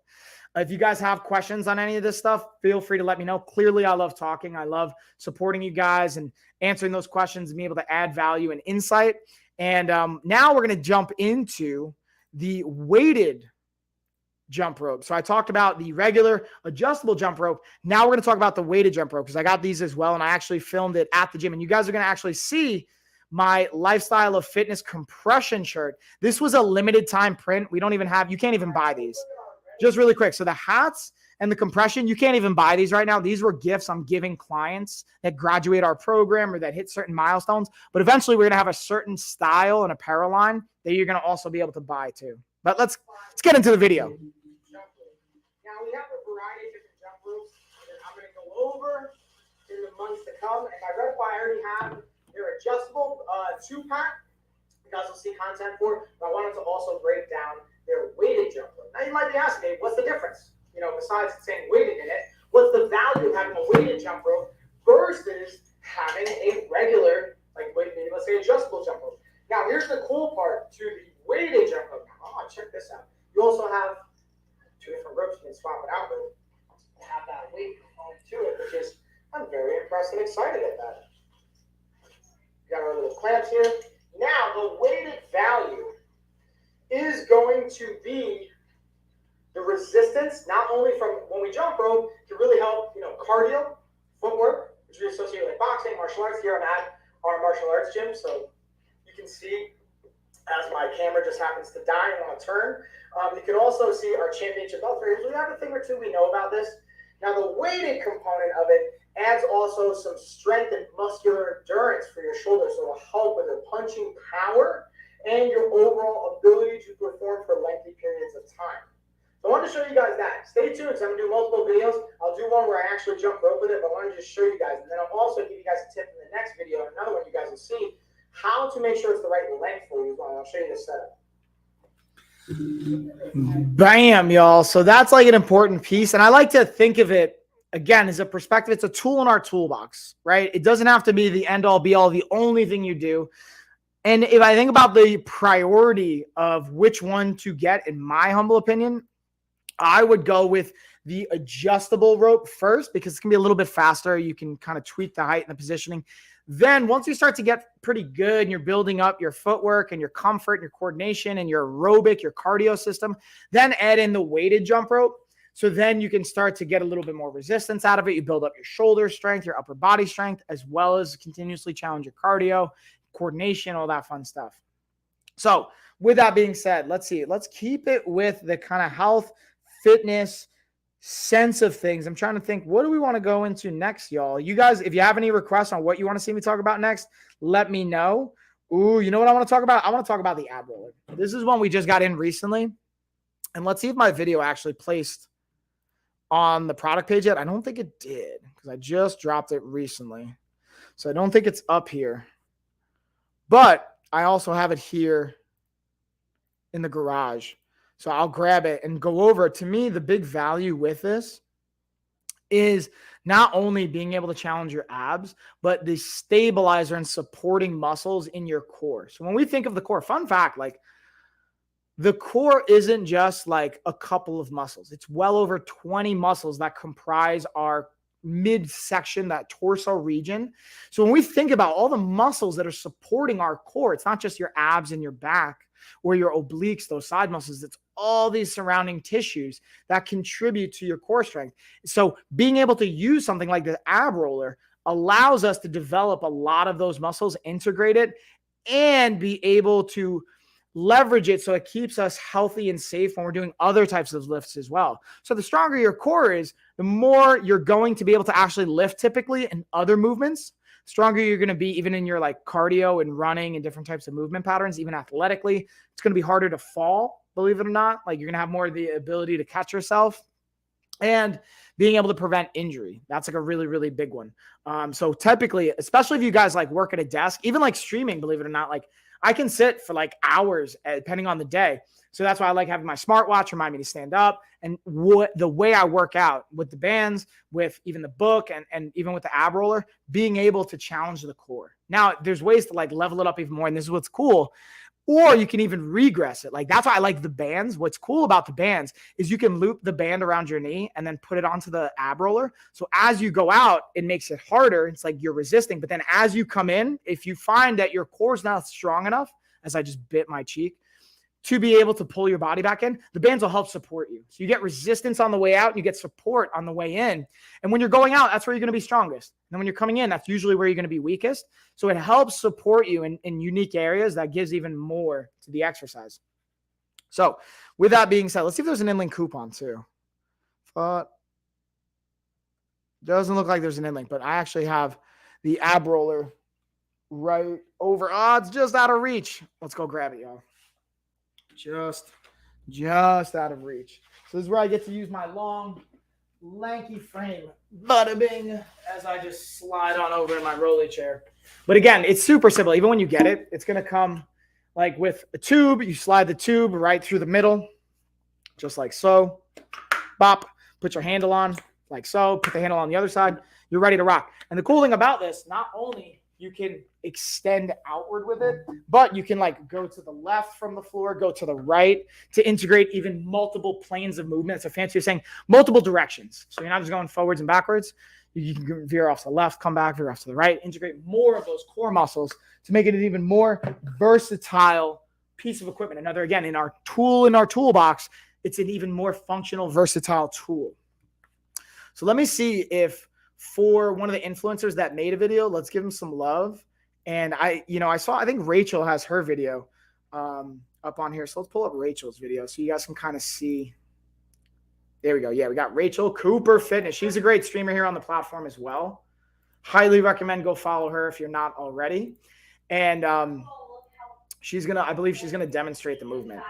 if you guys have questions on any of this stuff, feel free to let me know. Clearly, I love talking. I love supporting you guys and answering those questions and being able to add value and insight. And now we're going to jump into the weighted jump rope. So I talked about the regular adjustable jump rope. Now we're going to talk about the weighted jump rope, because I got these as well, and I actually filmed it at the gym. And you guys are going to actually see my Lifestyle of Fitness compression shirt. This was a limited time print. We don't even have, you can't even buy these. Just really quick. So the hats and the compression, you can't even buy these right now. These were gifts I'm giving clients that graduate our program or that hit certain milestones. But eventually we're going to have a certain style and apparel line that you're going to also be able to buy too. But let's get into the video. Now we have a variety of different jump ropes that I'm going to go over in the months to come. And my red I already have their adjustable 2-pack. You guys will see content for it. But I wanted to also break down their weighted jump rope. Now you might be asking, what's the difference? Besides saying weighted in it, what's the value of having a weighted jump rope versus having a regular, like let's say adjustable jump rope? Now here's the cool part to the weighted jump rope. Now, check this out. You also have 2 different ropes you can swap it out with. You have that weight component to it, which is, I'm very impressed and excited at that. Got our little clamps here. Now the weighted value is going to be the resistance, not only from when we jump rope, to really help, cardio, footwork, which we associate with boxing, martial arts. Here I'm at our martial arts gym, so you can see as my camera just happens to die and want to turn. You can also see our championship belt raise. We have a thing or two we know about this. Now the weighted component of it adds also some strength and muscular endurance for your shoulders, so it'll help with your punching power and your overall ability to perform for lengthy periods of time. So I wanted to show you guys that. Stay tuned, because I'm going to do multiple videos. I'll do one where I actually jump rope with it, but I wanted to just show you guys. And then I'll also give you guys a tip in the next video, another one you guys will see, how to make sure it's the right length for you as well. I'll show you the setup. Bam, y'all. So that's like an important piece. And I like to think of it, again, as a perspective. It's a tool in our toolbox, right? It doesn't have to be the end all be all, the only thing you do. And if I think about the priority of which one to get, in my humble opinion, I would go with the adjustable rope first, because it's going to be a little bit faster. You can kind of tweak the height and the positioning. Then once you start to get pretty good and you're building up your footwork and your comfort and your coordination and your aerobic, your cardio system, then add in the weighted jump rope. So then you can start to get a little bit more resistance out of it. You build up your shoulder strength, your upper body strength, as well as continuously challenge your cardio, coordination, all that fun stuff. So with that being said, let's see. Let's keep it with the kind of health, fitness, sense of things. I'm trying to think, what do we want to go into next, y'all? You guys, if you have any requests on what you want to see me talk about next, let me know. Ooh, you know what I want to talk about? I want to talk about the ab roller. This is one we just got in recently. And let's see if my video actually placed on the product page yet. I don't think it did, because I just dropped it recently. So I don't think it's up here. But I also have it here in the garage. So I'll grab it and go over. To me, the big value with this is not only being able to challenge your abs, but the stabilizer and supporting muscles in your core. So when we think of the core, fun fact, like the core isn't just like a couple of muscles. It's well over 20 muscles that comprise our midsection, that torso region. So when we think about all the muscles that are supporting our core, it's not just your abs and your back or your obliques, those side muscles. It's all these surrounding tissues that contribute to your core strength. So being able to use something like the ab roller allows us to develop a lot of those muscles, integrate it, and be able to leverage it so it keeps us healthy and safe when we're doing other types of lifts as well. So the stronger your core is, the more you're going to be able to actually lift typically in other movements. Stronger you're going to be even in your like cardio and running and different types of movement patterns, even athletically. It's going to be harder to fall, believe it or not. Like you're going to have more of the ability to catch yourself and being able to prevent injury. That's like a really, really big one. So typically, especially if you guys like work at a desk, even like streaming, believe it or not, like I can sit for like hours depending on the day. So that's why I like having my smartwatch remind me to stand up. And the way I work out with the bands, with even the book and even with the ab roller, being able to challenge the core. Now there's ways to like level it up even more. And this is what's cool. Or you can even regress it. Like that's why I like the bands. What's cool about the bands is you can loop the band around your knee and then put it onto the ab roller. So as you go out, it makes it harder. It's like you're resisting. But then as you come in, if you find that your core is not strong enough, as I just bit my cheek, to be able to pull your body back in, the bands will help support you. So you get resistance on the way out and you get support on the way in. And when you're going out, that's where you're going to be strongest. And when you're coming in, that's usually where you're going to be weakest. So it helps support you in unique areas that gives even more to the exercise. So with that being said, let's see if there's an inlink coupon too. But doesn't look like there's an inlink, but I actually have the ab roller right over. Oh, it's just out of reach. Let's go grab it, y'all. Just out of reach. So this is where I get to use my long, lanky frame. Bada bing, as I just slide on over in my rolly chair. But again, it's super simple. Even when you get it, it's going to come like with a tube. You slide the tube right through the middle, just like so. Bop, put your handle on like so. Put the handle on the other side. You're ready to rock. And the cool thing about this, not only you can extend outward with it, but you can like go to the left from the floor, go to the right to integrate even multiple planes of movement. It's a fancy way of saying multiple directions. So you're not just going forwards and backwards. You can veer off to the left, come back, veer off to the right, integrate more of those core muscles to make it an even more versatile piece of equipment. Another, again, in our toolbox, it's an even more functional, versatile tool. So let me see if for one of the influencers that made a video, let's give him some love. And I think Rachel has her video up on here. So let's pull up Rachel's video so you guys can kind of see. There we go. Yeah, we got Rachel Cooper Fitness. She's a great streamer here on the platform as well. Highly recommend go follow her if you're not already. And I believe she's gonna demonstrate the movement.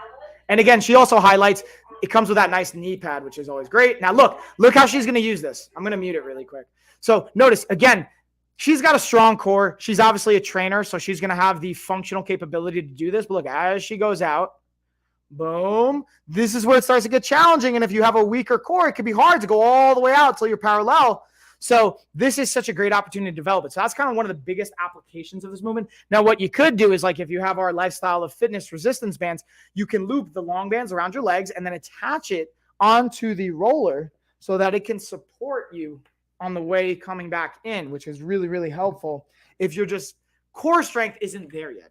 And again, she also highlights it comes with that nice knee pad, which is always great. Now look how she's gonna use this. I'm gonna mute it really quick. So notice again, she's got a strong core. She's obviously a trainer, so she's gonna have the functional capability to do this. But look, as she goes out, boom, this is where it starts to get challenging. And if you have a weaker core, it can be hard to go all the way out until you're parallel. So this is such a great opportunity to develop it. So that's kind of one of the biggest applications of this movement. Now, what you could do is like if you have our lifestyle of fitness resistance bands, you can loop the long bands around your legs and then attach it onto the roller so that it can support you on the way coming back in, which is really, really helpful if your just core strength isn't there yet.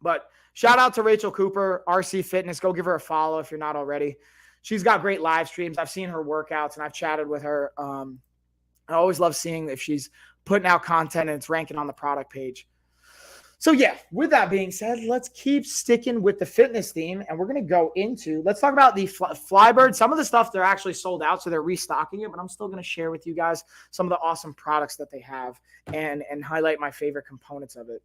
But shout out to Rachel Cooper, RC Fitness. Go give her a follow if you're not already. She's got great live streams. I've seen her workouts and I've chatted with her. I always love seeing if she's putting out content and it's ranking on the product page. So yeah, with that being said, let's keep sticking with the fitness theme. And we're going to go into, let's talk about the Flybird. Some of the stuff, they're actually sold out, so they're restocking it. But I'm still going to share with you guys some of the awesome products that they have and highlight my favorite components of it.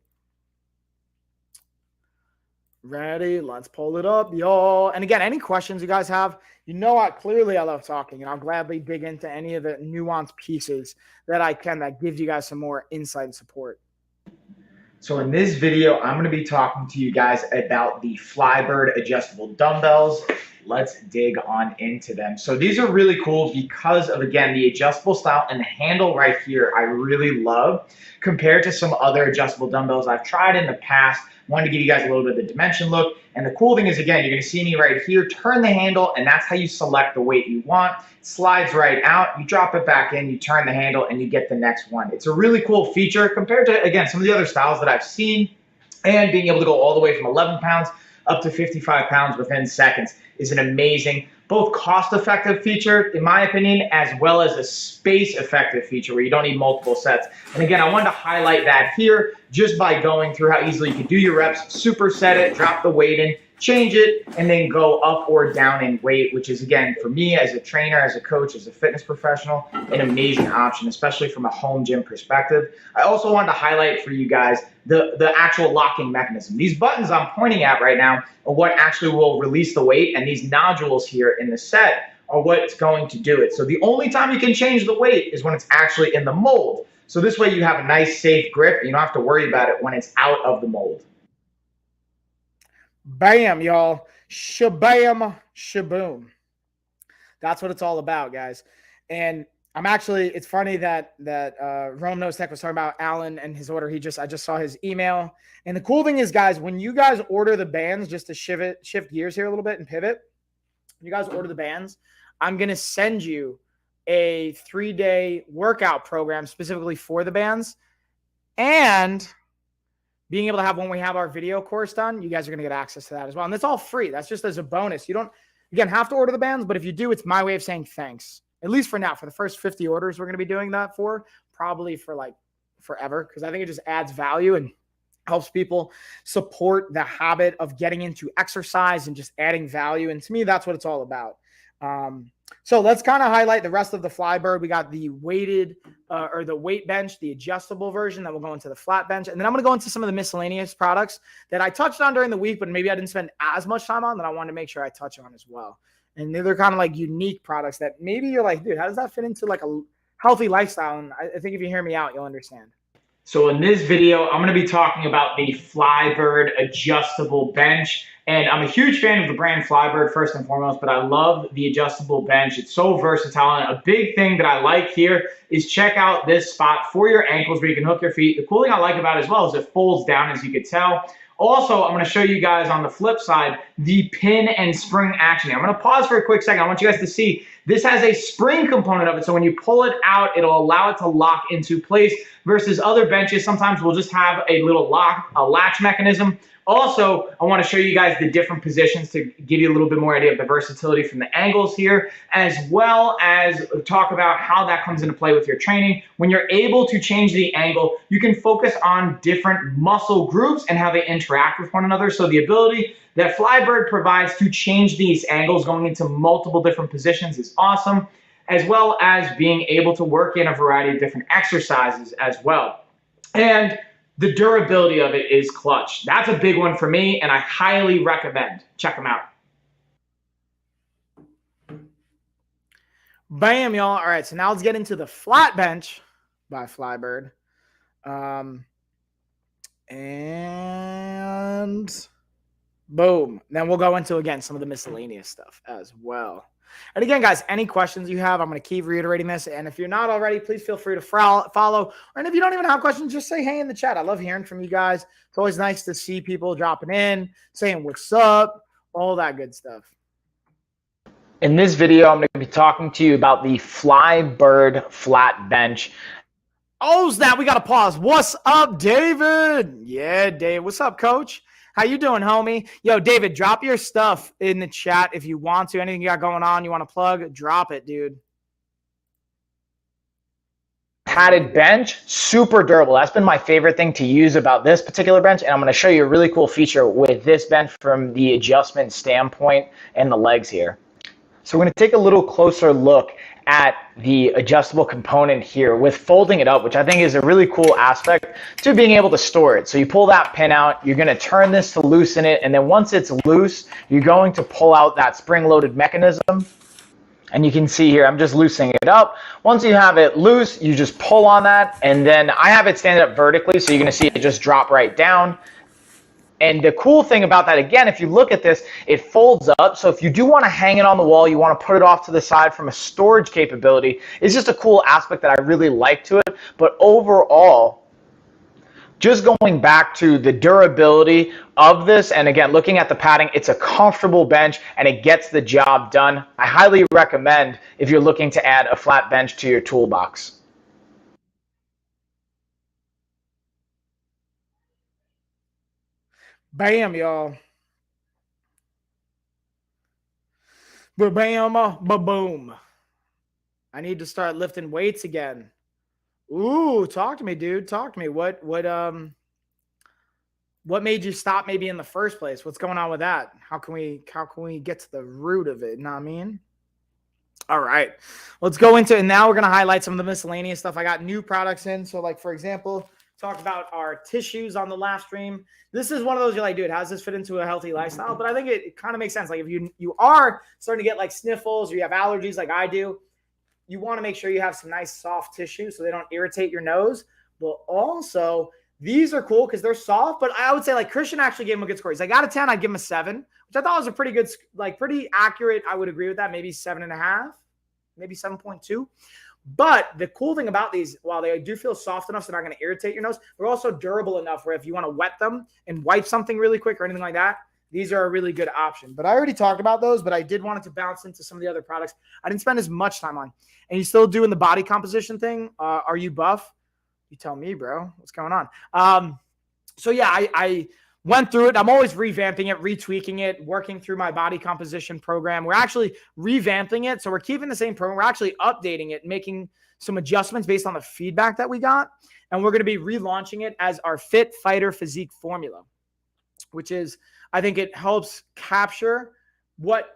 Ready? Let's pull it up, y'all. And again, any questions you guys have, you know I love talking, and I'll gladly dig into any of the nuanced pieces that I can that gives you guys some more insight and support. So in this video, I'm going to be talking to you guys about the Flybird adjustable dumbbells. Let's dig on into them. So these are really cool because of, again, the adjustable style, and the handle right here I really love compared to some other adjustable dumbbells I've tried in the past. I wanted to give you guys a little bit of the dimension look. And the cool thing is, again, you're going to see me right here turn the handle, and that's how you select the weight you want. It slides right out, you drop it back in, you turn the handle, and you get the next one. It's a really cool feature compared to, again, some of the other styles that I've seen, and being able to go all the way from 11 pounds up to 55 pounds within seconds is an amazing, both cost-effective feature, in my opinion, as well as a space-effective feature where you don't need multiple sets. And again, I wanted to highlight that here just by going through how easily you can do your reps, superset it, drop the weight in, change it, and then go up or down in weight, which is, again, for me as a trainer, as a coach, as a fitness professional, an amazing option, especially from a home gym perspective. I also wanted to highlight for you guys the actual locking mechanism. These buttons I'm pointing at right now are what actually will release the weight, and these nodules here in the set are what's going to do it. So the only time you can change the weight is when it's actually in the mold. So this way you have a nice, safe grip, and you don't have to worry about it when it's out of the mold. Bam, y'all. Shabam, shaboom. That's what it's all about, guys. And I'm actually, it's funny that Rome Knows Tech was talking about Alan and his order. I just saw his email. And the cool thing is, guys, when you guys order the bands, just to shift gears here a little bit and pivot, when you guys order the bands, I'm going to send you a 3-day workout program specifically for the bands. And being able to have, when we have our video course done, you guys are going to get access to that as well. And it's all free. That's just as a bonus. You don't, again, have to order the bands, but if you do, it's my way of saying thanks. At least for now, for the first 50 orders, we're going to be doing that for probably for like forever, because I think it just adds value and helps people support the habit of getting into exercise and just adding value. And to me, that's what it's all about. So let's kind of highlight the rest of the Flybird. We got the weighted or the weight bench, the adjustable version that will go into the flat bench. And then I'm going to go into some of the miscellaneous products that I touched on during the week, but maybe I didn't spend as much time on, that I wanted to make sure I touch on as well. And they're kind of like unique products that maybe you're like, dude, how does that fit into like a healthy lifestyle? And I think if you hear me out, you'll understand. So in this video, I'm going to be talking about the Flybird adjustable bench. And I'm a huge fan of the brand Flybird first and foremost, but I love the adjustable bench. It's so versatile. And a big thing that I like here is check out this spot for your ankles where you can hook your feet. The cool thing I like about it as well is it folds down, as you could tell. Also, I'm going to show you guys on the flip side the pin and spring action. I'm going to pause for a quick second. I want you guys to see this has a spring component of it. So when you pull it out, it'll allow it to lock into place versus other benches. Sometimes we'll just have a little latch mechanism. Also, I want to show you guys the different positions to give you a little bit more idea of the versatility from the angles here, as well as talk about how that comes into play with your training. When you're able to change the angle, you can focus on different muscle groups and how they interact with one another. So the ability that Flybird provides to change these angles going into multiple different positions is awesome, as well as being able to work in a variety of different exercises as well. And the durability of it is clutch. That's a big one for me, and I highly recommend. Check them out. Bam, y'all. All right, so now let's get into the flat bench by Flybird. And boom. Then we'll go into, again, some of the miscellaneous stuff as well. And again, guys, any questions you have, I'm going to keep reiterating this. And if you're not already, please feel free to follow. And if you don't even have questions, just say hey in the chat. I love hearing from you guys. It's always nice to see people dropping in, saying what's up, all that good stuff. In this video, I'm going to be talking to you about the Flybird flat bench. Oh, snap. We got to pause. What's up, David? Yeah, Dave. What's up, coach? How you doing, homie? Yo, David, drop your stuff in the chat if you want to. Anything you got going on, you want to plug, drop it, dude. Padded bench, super durable. That's been my favorite thing to use about this particular bench, and I'm going to show you a really cool feature with this bench from the adjustment standpoint and the legs here. So we're going to take a little closer look at the adjustable component here with folding it up, which I think is a really cool aspect to being able to store it. So you pull that pin out, you're going to turn this to loosen it, and then once it's loose, you're going to pull out that spring-loaded mechanism, And you can see here, I'm just loosening it up. Once you have it loose, you just pull on that, and then I have it standing up vertically, so you're gonna see it just drop right down. And the cool thing about that, again, if you look at this, it folds up. So if you do want to hang it on the wall, you want to put it off to the side from a storage capability, it's just a cool aspect that I really like to it. But overall, just going back to the durability of this, and again, looking at the padding, it's a comfortable bench and it gets the job done. I highly recommend if you're looking to add a flat bench to your toolbox. Bam, y'all. Ba-bam, ba-boom. I need to start lifting weights again. Ooh, talk to me, dude. Talk to me. What made you stop maybe in the first place? What's going on with that? How can we get to the root of it? You know what I mean? All right. Let's go into it. And now we're going to highlight some of the miscellaneous stuff. I got new products in. So like, for example, talk about our tissues on the last stream. This is one of those you're like, dude, how does this fit into a healthy lifestyle? But I think it kind of makes sense. Like if you are starting to get like sniffles or you have allergies like I do, you want to make sure you have some nice soft tissue so they don't irritate your nose. But also, these are cool because they're soft. But I would say like Christian actually gave him a good score. He's like, out of 10, I'd give him a 7, which I thought was a pretty good, like pretty accurate. I would agree with that. Maybe 7.5, maybe 7.2. But the cool thing about these, while they do feel soft enough so they're not going to irritate your nose, they're also durable enough where if you want to wet them and wipe something really quick or anything like that, these are a really good option. But I already talked about those, but I did want it to bounce into some of the other products I didn't spend as much time on. And you still doing the body composition thing? Are you buff? You tell me, bro. What's going on? So yeah, I went through it. I'm always revamping it, retweaking it, working through my body composition program. We're actually revamping it. So we're keeping the same program. We're actually updating it, making some adjustments based on the feedback that we got. And we're going to be relaunching it as our Fit Fighter Physique formula, which is, I think it helps capture what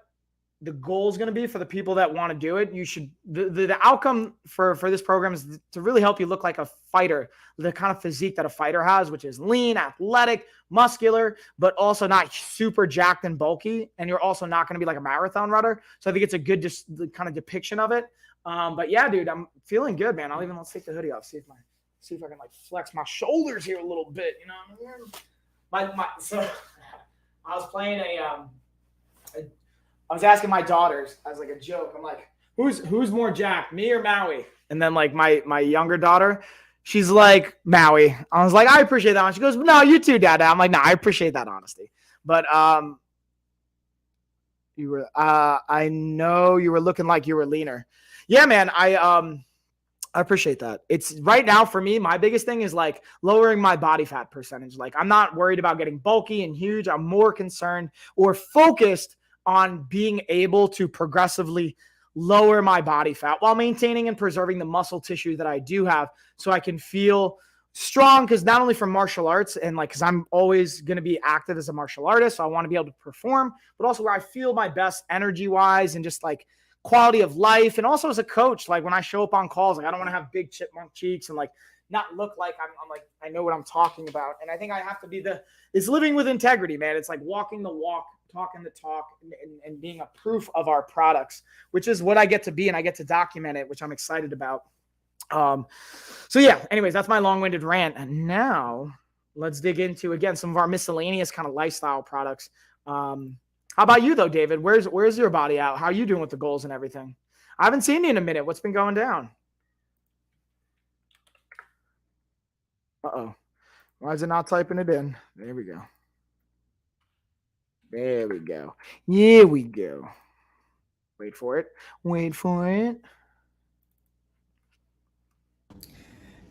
the goal is going to be for the people that want to do it. You should, the outcome for this program is to really help you look like a fighter, the kind of physique that a fighter has, which is lean, athletic, muscular, but also not super jacked and bulky. And you're also not going to be like a marathon runner. So I think it's a good kind of depiction of it. But yeah, dude, I'm feeling good, man. Let's take the hoodie off. See if I can like flex my shoulders here a little bit. You know what I mean? So I was playing I was asking my daughters as like a joke. I'm like, who's more jacked, me or Maui? And then like my younger daughter, she's like, Maui. I was like, I appreciate that. She goes, no, you too, Dad. I'm like, no, I appreciate that honesty. But you were I know you were looking like you were leaner. Yeah, man. I appreciate that. It's right now for me, my biggest thing is like lowering my body fat percentage. Like I'm not worried about getting bulky and huge. I'm more concerned or focused on being able to progressively lower my body fat while maintaining and preserving the muscle tissue that I do have so I can feel strong. Because not only from martial arts and like, because I'm always going to be active as a martial artist, so I want to be able to perform, but also where I feel my best energy wise and just like quality of life. And also as a coach, like when I show up on calls, like I don't want to have big chipmunk cheeks and like not look like I'm like, I know what I'm talking about. And I think I have to be it's living with integrity, man. It's like walking the walk, talking the talk, and being a proof of our products, which is what I get to be, and I get to document it, which I'm excited about. So yeah, anyways, that's my long-winded rant. And now let's dig into, again, some of our miscellaneous kind of lifestyle products. How about you though, David? Where's your body at? How are you doing with the goals and everything? I haven't seen you in a minute. What's been going down? Uh-oh. Why is it not typing it in? There we go. There we go. Here we go. Wait for it. Wait for it.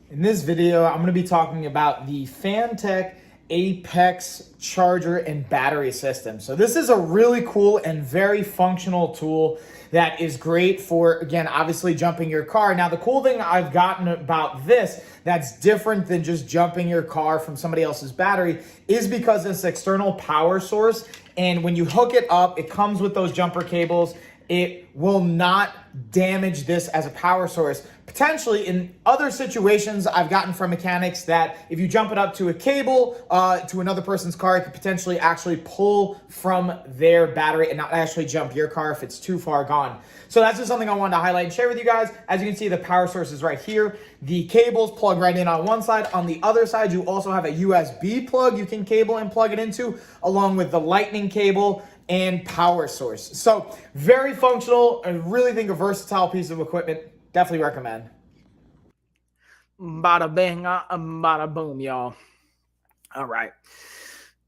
In this video, I'm going to be talking about the Fantech Apex charger and battery system. So this is a really cool and very functional tool that is great for, again, obviously jumping your car. Now, the cool thing I've gotten about this that's different than just jumping your car from somebody else's battery is because it's external power source. And when you hook it up, it comes with those jumper cables. it will not damage this as a power source. Potentially in other situations, I've gotten from mechanics that if you jump it up to a cable to another person's car, it could potentially actually pull from their battery and not actually jump your car if it's too far gone. So that's just something I wanted to highlight and share with you guys. As you can see, the power source is right here. The cables plug right in on one side. On the other side, you also have a USB plug you can cable and plug it into, along with the lightning cable and power source. So very functional. I really think a versatile piece of equipment. Definitely recommend. Bada bing, bada boom, y'all. All right.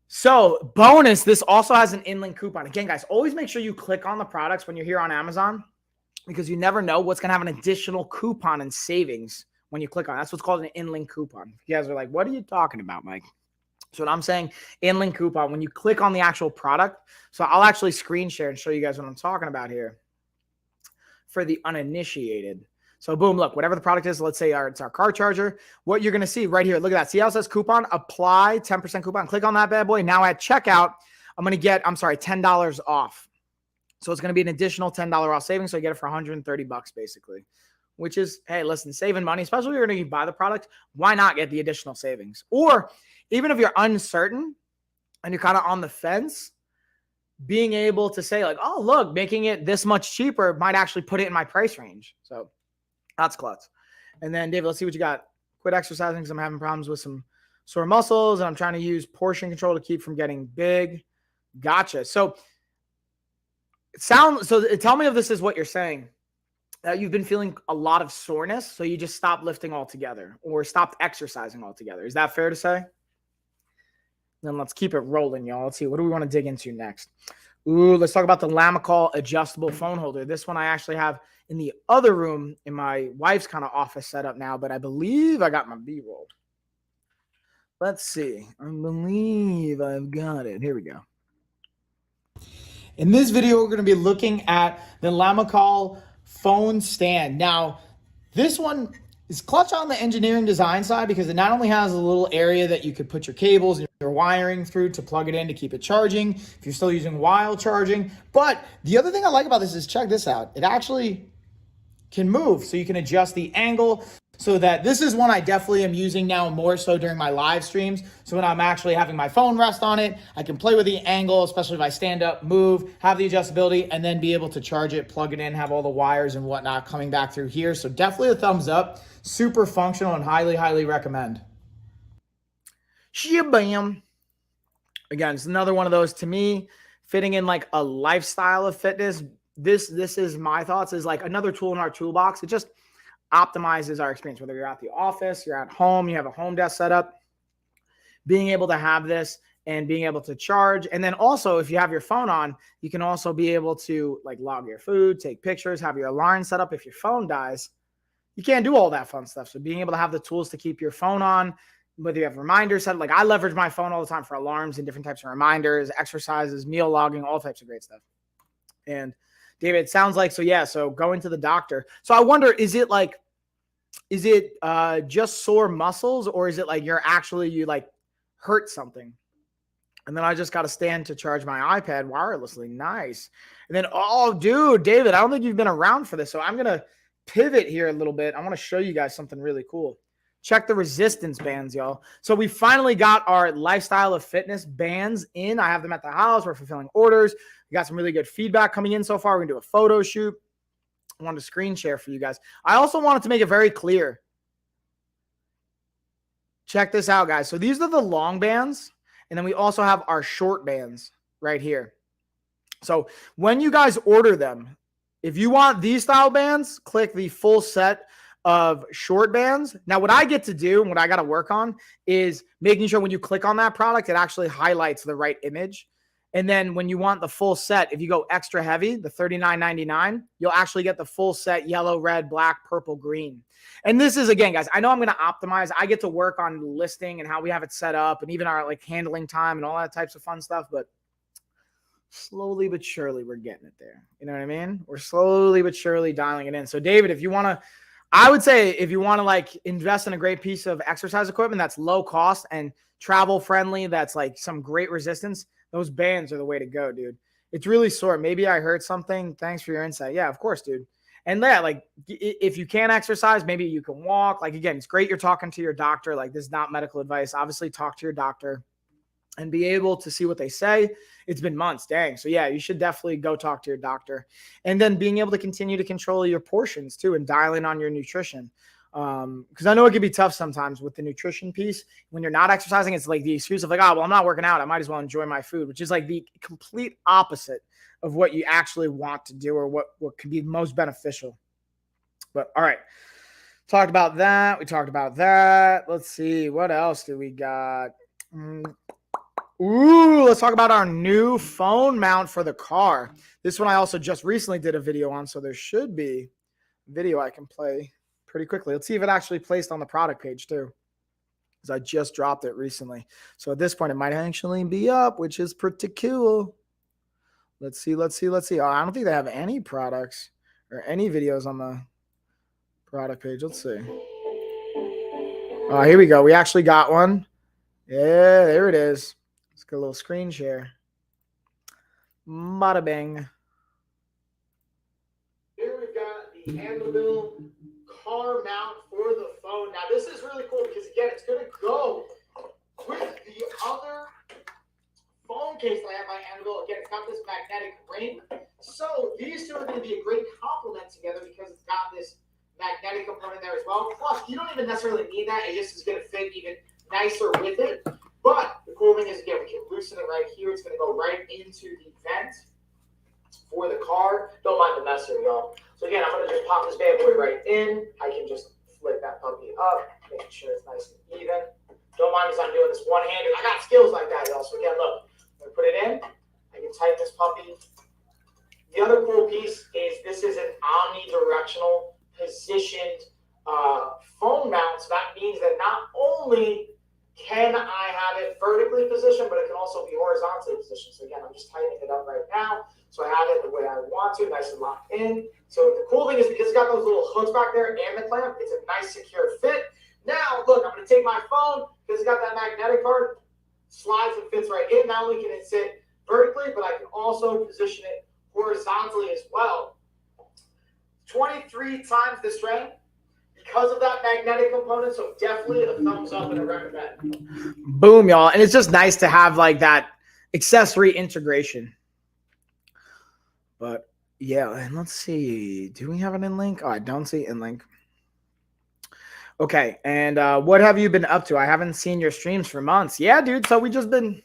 So bonus, this also has an in-link coupon. Again, guys, always make sure you click on the products when you're here on Amazon, because you never know what's going to have an additional coupon and savings when you click on it. That's what's called an in-link coupon. You guys are like, what are you talking about, Mike? So what I'm saying, in-link coupon, when you click on the actual product. So I'll actually screen share and show you guys what I'm talking about here for the uninitiated. So boom, look, whatever the product is, let's say it's our car charger. What you're going to see right here, look at that. See how it says coupon? Apply 10% coupon. Click on that bad boy. Now at checkout, I'm going to get, $10 off. So it's going to be an additional $10 off savings. So you get it for 130 bucks basically, which is, hey, listen, saving money, especially if you're going to buy the product. Why not get the additional savings? Or even if you're uncertain and you're kind of on the fence, being able to say like, oh, look, making it this much cheaper might actually put it in my price range. So that's clutch. And then David, let's see what you got. Quit exercising because I'm having problems with some sore muscles and I'm trying to use portion control to keep from getting big. Gotcha. So tell me if this is what you're saying. You've been feeling a lot of soreness, so you just stopped lifting altogether or stopped exercising altogether. Is that fair to say? Then let's keep it rolling, y'all. Let's see. What do we want to dig into next? Ooh, let's talk about the Lamicall adjustable phone holder. This one I actually have in the other room in my wife's kind of office setup now, but I believe I got my B-roll. Let's see. I believe I've got it. Here we go. In this video, we're going to be looking at the Lamicall phone stand. Now, this one is clutch on the engineering design side because it not only has a little area that you could put your cables and your wiring through to plug it in to keep it charging if you're still using while charging. But the other thing I like about this is, check this out. It actually can move, so you can adjust the angle. So that this is one I definitely am using now more so during my live streams. So when I'm actually having my phone rest on it, I can play with the angle, especially if I stand up, move, have the adjustability, and then be able to charge it, plug it in, have all the wires and whatnot coming back through here. So definitely a thumbs up. Super functional and highly, highly recommend. Shabam. Again, it's another one of those, to me, fitting in like a lifestyle of fitness. This is my thoughts, is like another tool in our toolbox. It just optimizes our experience, whether you're at the office, you're at home, you have a home desk set up, being able to have this and being able to charge. And then also, if you have your phone on, you can also be able to like log your food, take pictures, have your alarm set up. If your phone dies, you can't do all that fun stuff. So being able to have the tools to keep your phone on, whether you have reminders set, like I leverage my phone all the time for alarms and different types of reminders, exercises, meal logging, all types of great stuff. And David, it sounds like, so yeah, so going to the doctor. So I wonder, is it just sore muscles, or is it like you like hurt something? And then I just got to stand to charge my iPad wirelessly. Nice. And then, oh, dude, David, I don't think you've been around for this. So I'm going to pivot here a little bit. I want to show you guys something really cool. Check the resistance bands, y'all. So we finally got our lifestyle of fitness bands in. I have them at the house. We're fulfilling orders. We got some really good feedback coming in so far. We're going to do a photo shoot. I wanted to screen share for you guys. I also wanted to make it very clear. Check this out, guys. So these are the long bands, and then we also have our short bands right here. So when you guys order them, if you want these style bands, click the full set of short bands. Now, what I get to do and what I got to work on is making sure when you click on that product, it actually highlights the right image. And then when you want the full set, if you go extra heavy, the $39.99, you'll actually get the full set, yellow, red, black, purple, green. And this is, again, guys, I know I'm going to optimize. I get to work on listing and how we have it set up and even our like handling time and all that types of fun stuff. But slowly but surely, we're getting it there. You know what I mean? We're slowly but surely dialing it in. So David, if you want to, I would say if you want to like invest in a great piece of exercise equipment that's low cost and travel friendly, that's like some great resistance, those bands are the way to go, dude. It's really sore. Maybe I heard something. Thanks for your insight. Yeah, of course, dude. And yeah, like if you can't exercise, maybe you can walk. Like again, it's great you're talking to your doctor. Like this is not medical advice. Obviously, talk to your doctor and be able to see what they say. It's been months, dang. So yeah, you should definitely go talk to your doctor. And then being able to continue to control your portions too and dialing on your nutrition. Because I know it can be tough sometimes with the nutrition piece. When you're not exercising, it's like the excuse of like, oh, well, I'm not working out. I might as well enjoy my food, which is like the complete opposite of what you actually want to do or what could be most beneficial. But all right. Talked about that. We talked about that. Let's see. What else do we got? Ooh, let's talk about our new phone mount for the car. This one I also just recently did a video on, so there should be video I can play pretty quickly. Let's see if it actually placed on the product page too, because I just dropped it recently. So at this point, it might actually be up, which is pretty cool. Let's see. Oh, I don't think they have any products or any videos on the product page. Let's see. Oh, here we go. We actually got one. Yeah, there it is. Let's get a little screen share. Bada bang. Here we've got the Anvil car mount for the phone. Now, this is really cool because, again, it's going to go with the other phone case that I have by Anvil. Again, it's got this magnetic ring. So these two are going to be a great complement together because it's got this magnetic component there as well. Plus, you don't even necessarily need that. It just is going to fit even nicer with it. But the cool thing is, again, we can loosen it right here. It's going to go right into the vent for the car. Don't mind the mess here, y'all. So again, I'm going to just pop this bad boy right in. I can just flip that puppy up, making sure it's nice and even. Don't mind as I'm doing this one-handed. I got skills like that, y'all. So again, look, I'm going to put it in. I can tighten this puppy. The other cool piece is this is an omnidirectional positioned phone mount. So that means that not only can I have it vertically positioned, but it can also be horizontally positioned. So again, I'm just tightening it up right now. So I have it the way I want to, nice and locked in. So the cool thing is because it's got those little hooks back there and the clamp, it's a nice secure fit. Now, look, I'm going to take my phone because it's got that magnetic part, slides and fits right in. Not only can it sit vertically, but I can also position it horizontally as well. 23 times the strength because of that magnetic component, so definitely a thumbs up and a recommend. Boom, y'all. And it's just nice to have like that accessory integration. But yeah, and let's see. Do we have an in link? Oh, I don't see in link. Okay, and what have you been up to? I haven't seen your streams for months. Yeah, dude. So we just been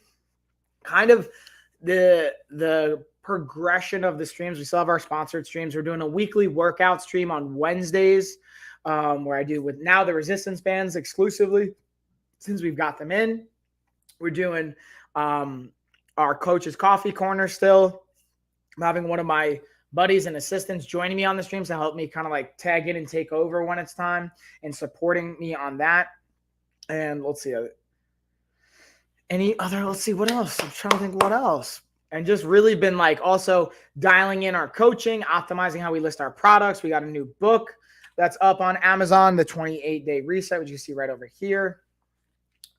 kind of the progression of the streams. We still have our sponsored streams. We're doing a weekly workout stream on Wednesdays. Where I do with now the resistance bands exclusively since we've got them in. We're doing our coach's coffee corner still. I'm having one of my buddies and assistants joining me on the streams to help me kind of like tag in and take over when it's time and supporting me on that. And let's see. Let's see what else. I'm trying to think what else. And just really been like also dialing in our coaching, optimizing how we list our products. We got a new book that's up on Amazon, the 28-day reset, which you can see right over here.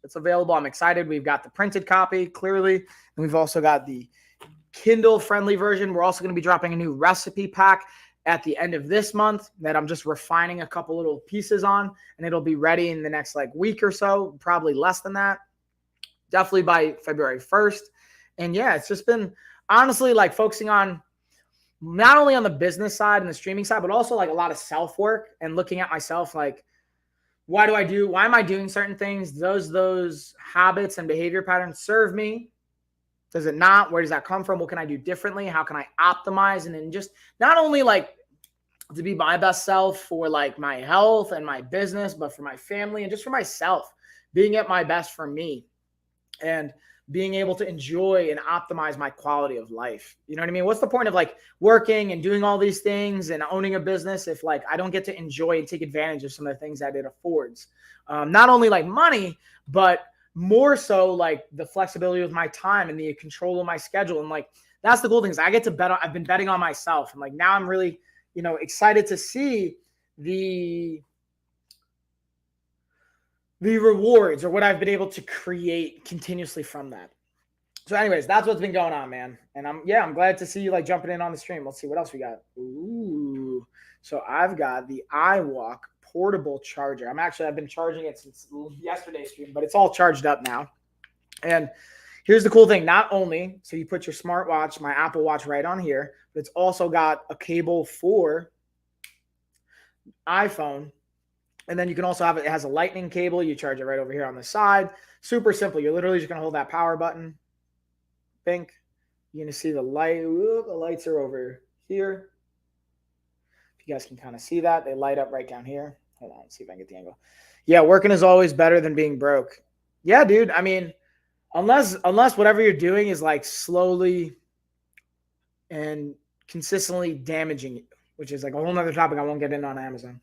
It's available. I'm excited. We've got the printed copy, clearly. And we've also got the Kindle-friendly version. We're also going to be dropping a new recipe pack at the end of this month that I'm just refining a couple little pieces on, and it'll be ready in the next like week or so, probably less than that. Definitely by February 1st. And yeah, it's just been honestly like focusing on not only on the business side and the streaming side, but also like a lot of self-work and looking at myself like, why am I doing certain things? Does those habits and behavior patterns serve me? Does it not? Where does that come from? What can I do differently? How can I optimize? And then just not only like to be my best self for like my health and my business, but for my family and just for myself, being at my best for me and being able to enjoy and optimize my quality of life. You know what I mean? What's the point of like working and doing all these things and owning a business if like I don't get to enjoy and take advantage of some of the things that it affords? Not only like money, but more so like the flexibility with my time and the control of my schedule. And like, that's the cool thing is I get to bet on, I've been betting on myself. And like, now I'm really, excited to see the rewards or what I've been able to create continuously from that. So anyways, that's what's been going on, man. And I'm glad to see you like jumping in on the stream. Let's see what else we got. Ooh. So I've got the iWalk portable charger. I've been charging it since yesterday's stream, but it's all charged up now. And here's the cool thing. Not only, so you put your smartwatch, my Apple Watch right on here, but it's also got a cable for iPhone. And then you can also have it has a lightning cable. You charge it right over here on the side. Super simple. You're literally just going to hold that power button. Think. You're going to see the light. Ooh, the lights are over here. If you guys can kind of see that, they light up right down here. Hold on, let's see if I can get the angle. Yeah, working is always better than being broke. Yeah, dude. I mean, unless whatever you're doing is like slowly and consistently damaging you, which is like a whole nother topic I won't get in on Amazon.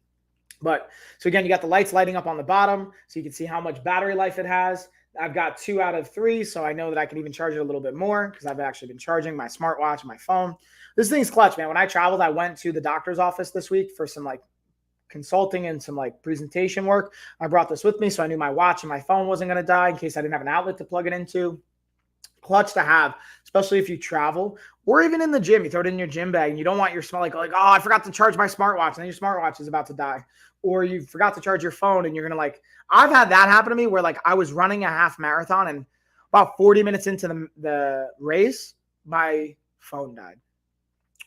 But so again, you got the lights lighting up on the bottom so you can see how much battery life it has. I've got 2 out of 3, so I know that I can even charge it a little bit more because I've actually been charging my smartwatch and my phone. This thing's clutch, man. When I traveled, I went to the doctor's office this week for some like consulting and some like presentation work. I brought this with me so I knew my watch and my phone wasn't going to die in case I didn't have an outlet to plug it into. Clutch to have, especially if you travel or even in the gym. You throw it in your gym bag and you don't want your smart like, oh, I forgot to charge my smartwatch and then your smartwatch is about to die. Or you forgot to charge your phone and you're going to like, I've had that happen to me where like I was running a half marathon and about 40 minutes into the race, my phone died.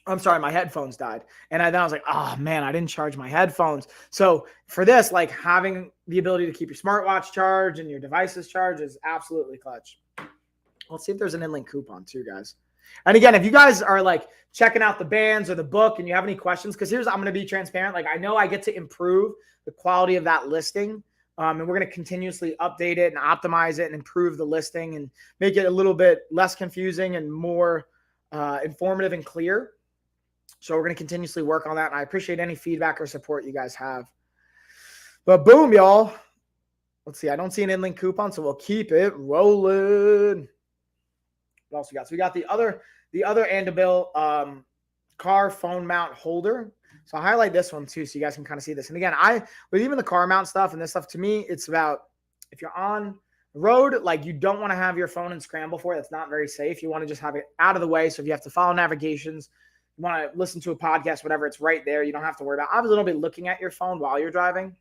I'm sorry, my headphones died. And then I was like, oh man, I didn't charge my headphones. So for this, like having the ability to keep your smartwatch charged and your devices charged is absolutely clutch. Let's see if there's an InLink coupon too, guys. And again, if you guys are like checking out the bands or the book and you have any questions, because I'm going to be transparent. Like I know I get to improve the quality of that listing. And we're going to continuously update it and optimize it and improve the listing and make it a little bit less confusing and more informative and clear. So we're going to continuously work on that. And I appreciate any feedback or support you guys have. But boom, y'all. Let's see. I don't see an InLink coupon, so we'll keep it rolling. What else we got? So we got the other Andabil car phone mount holder. So I'll highlight this one too, so you guys can kind of see this. And again, with even the car mount stuff and this stuff, to me, it's about if you're on the road, like you don't want to have your phone in scramble for it. It's not very safe. You want to just have it out of the way. So if you have to follow navigations, you want to listen to a podcast, whatever, it's right there. You don't have to worry about. I was a little bit looking at your phone while you're driving,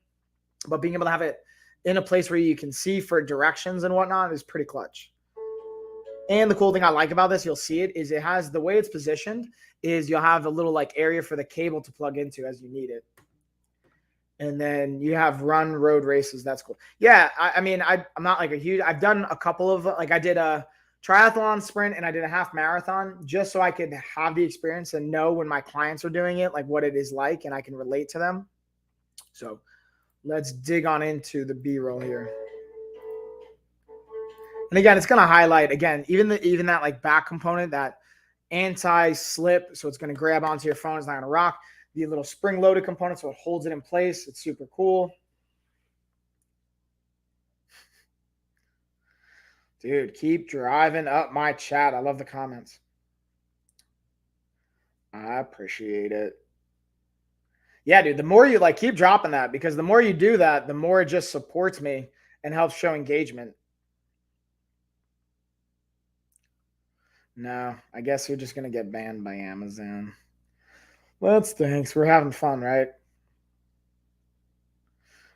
but being able to have it in a place where you can see for directions and whatnot is pretty clutch. And the cool thing I like about this, you'll see it, is it has the way it's positioned is you'll have a little like area for the cable to plug into as you need it. And then you have run road races. That's cool. Yeah. I mean, I'm not like I've done a couple of, like I did a triathlon sprint and I did a half marathon just so I could have the experience and know when my clients are doing it, like what it is like, and I can relate to them. So let's dig on into the B-roll here. And again, it's going to highlight, again, even that like back component, that anti-slip. So it's going to grab onto your phone. It's not going to rock. The little spring-loaded component, so it holds it in place. It's super cool. Dude, keep driving up my chat. I love the comments. I appreciate it. Yeah, dude, the more you like keep dropping that, because the more you do that, the more it just supports me and helps show engagement. No, I guess you're just going to get banned by Amazon. Well, thanks. We're having fun, right?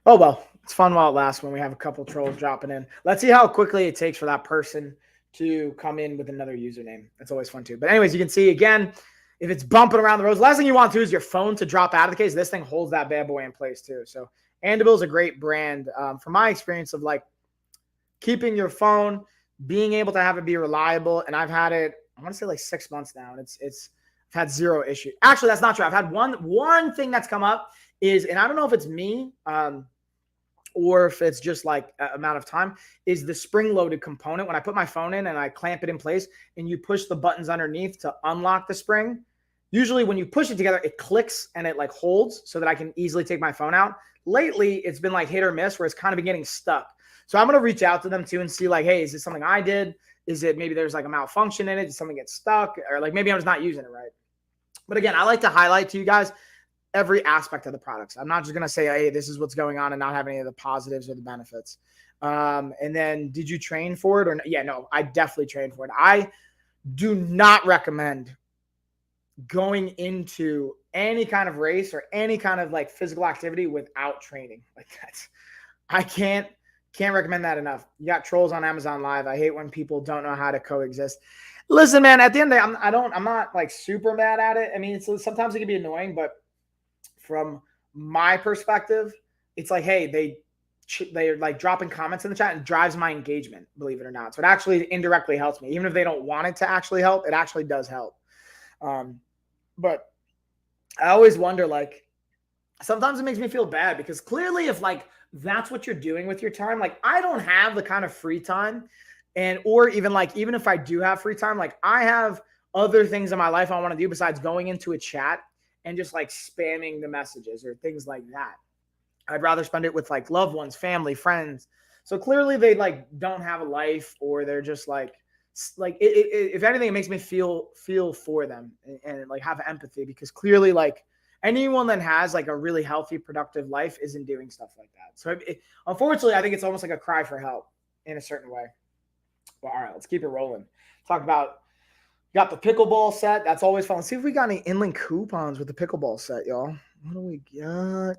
Oh, well, it's fun while it lasts when we have a couple trolls dropping in. Let's see how quickly it takes for that person to come in with another username. That's always fun too. But anyways, you can see again, if it's bumping around the roads, the last thing you want to do is your phone to drop out of the case. This thing holds that bad boy in place too. So Andabil is a great brand. From my experience of like keeping your phone, being able to have it be reliable. And I've had it, I want to say like 6 months now. And I've had zero issue. Actually, that's not true. I've had one thing that's come up is, and I don't know if it's me, or if it's just like amount of time, is the spring-loaded component. When I put my phone in and I clamp it in place and you push the buttons underneath to unlock the spring, usually when you push it together, it clicks and it like holds so that I can easily take my phone out. Lately, it's been like hit or miss where it's kind of been getting stuck. So I'm going to reach out to them too and see like, hey, is this something I did? Is it maybe there's like a malfunction in it? Did something get stuck? Or like maybe I'm just not using it right. But again, I like to highlight to you guys every aspect of the products. I'm not just going to say, hey, this is what's going on and not have any of the positives or the benefits. And then did you train for it or no? Yeah, no, I definitely trained for it. I do not recommend going into any kind of race or any kind of like physical activity without training. Like that's, I can't recommend that enough. You got trolls on Amazon Live. I hate when people don't know how to coexist. Listen, man, at the end of the day, I'm not like super mad at it. I mean, sometimes it can be annoying, but from my perspective, it's like, hey, they're like dropping comments in the chat and drives my engagement, believe it or not. So it actually indirectly helps me. Even if they don't want it to actually help, it actually does help. But I always wonder, like, sometimes it makes me feel bad because clearly if like that's what you're doing with your time, like I don't have the kind of free time or even if I do have free time, like I have other things in my life I want to do besides going into a chat and just like spamming the messages or things like that. I'd rather spend it with like loved ones, family, friends. So clearly they like don't have a life, or they're just like if anything, it makes me feel for them and like have empathy, because clearly like anyone that has like a really healthy, productive life isn't doing stuff like that. So unfortunately, I think it's almost like a cry for help in a certain way. But all right, let's keep it rolling. Talk about, got the pickleball set. That's always fun. Let's see if we got any in-link coupons with the pickleball set, y'all. What do we got?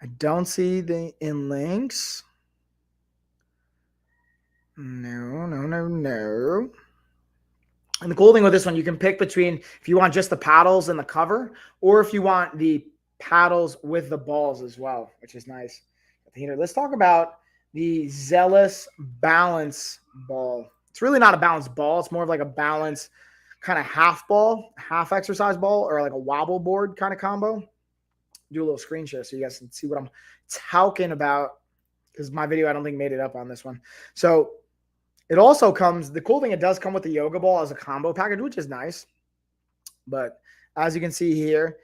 I don't see the in-links. No. And the cool thing with this one, you can pick between if you want just the paddles and the cover, or if you want the paddles with the balls as well, which is nice. Let's talk about the Zealous Balance Ball. It's really not a balance ball. It's more of like a balance kind of half ball, half exercise ball, or like a wobble board kind of combo. Do a little screen share so you guys can see what I'm talking about, because my video I don't think made it up on this one. So it also comes, the cool thing, it does come with the yoga ball as a combo package, which is nice. But as you can see here,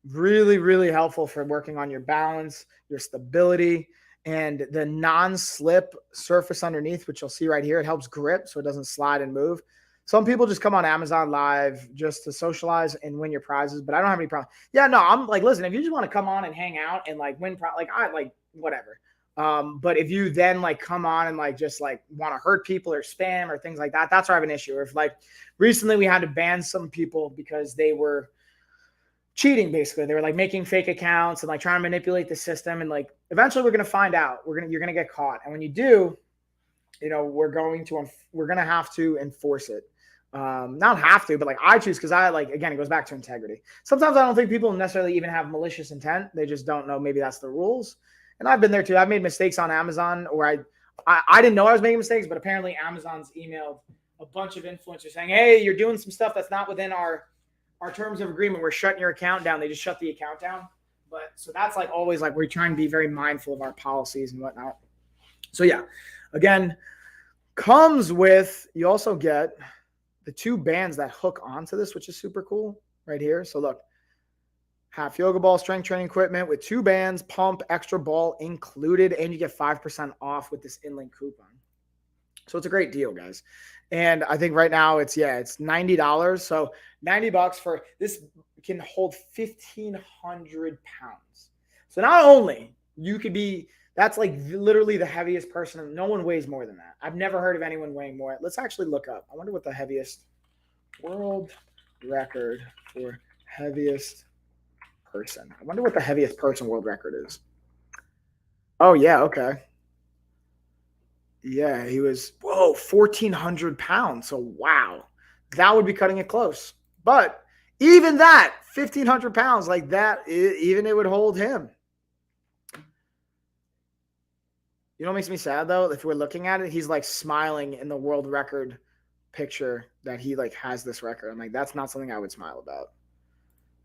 really, really helpful for working on your balance, your stability, and the non-slip surface underneath, which you'll see right here. It helps grip so it doesn't slide and move. Some people just come on Amazon Live just to socialize and win your prizes, but I don't have any problem. Yeah, no, I'm like, listen, if you just want to come on and hang out and like win, I like whatever. But if you then like come on and like just like want to hurt people or spam or things like that, that's where I have an issue. Or if like recently we had to ban some people because they were cheating, basically. They were like making fake accounts and like trying to manipulate the system. And like eventually we're going to find out. You're going to get caught. And when you do, you know, we're going to have to enforce it. Not have to, but like I choose, because I like, again, it goes back to integrity. Sometimes I don't think people necessarily even have malicious intent. They just don't know. Maybe that's the rules. And I've been there too. I've made mistakes on Amazon, or I didn't know I was making mistakes, but apparently Amazon's emailed a bunch of influencers saying, hey, you're doing some stuff that's not within our terms of agreement. We're shutting your account down. They just shut the account down. But so that's like always like we're trying to be very mindful of our policies and whatnot. So yeah, again, comes with, you also get the 2 bands that hook onto this, which is super cool right here. So look, half yoga ball, strength training equipment with 2 bands, pump, extra ball included, and you get 5% off with this in-link coupon. So it's a great deal, guys. And I think right now it's $90. So $90 for this can hold 1,500 pounds. So not only you could be, that's like literally the heaviest person. No one weighs more than that. I've never heard of anyone weighing more. Let's actually look up. I wonder what the heaviest world record for heaviest person. I wonder what the heaviest person world record is. Oh yeah, okay. Yeah, he was 1,400 pounds. So wow, that would be cutting it close. But even that 1,500 pounds like that, even it would hold him. You know what makes me sad though? If we're looking at it, he's like smiling in the world record picture that he like has this record. I'm like, that's not something I would smile about.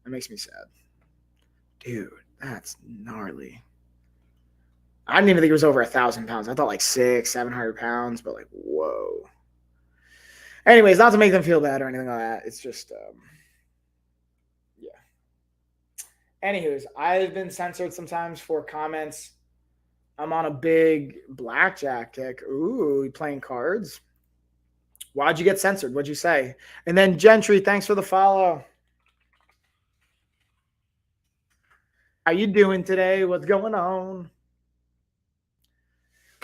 That makes me sad. Dude, that's gnarly. I didn't even think it was over 1,000 pounds. I thought like 600-700 pounds, but like, whoa. Anyways, not to make them feel bad or anything like that. It's just, yeah. Anywho's, I've been censored sometimes for comments. I'm on a big blackjack kick. Ooh, playing cards. Why'd you get censored? What'd you say? And then Gentry, thanks for the follow. How you doing today? What's going on?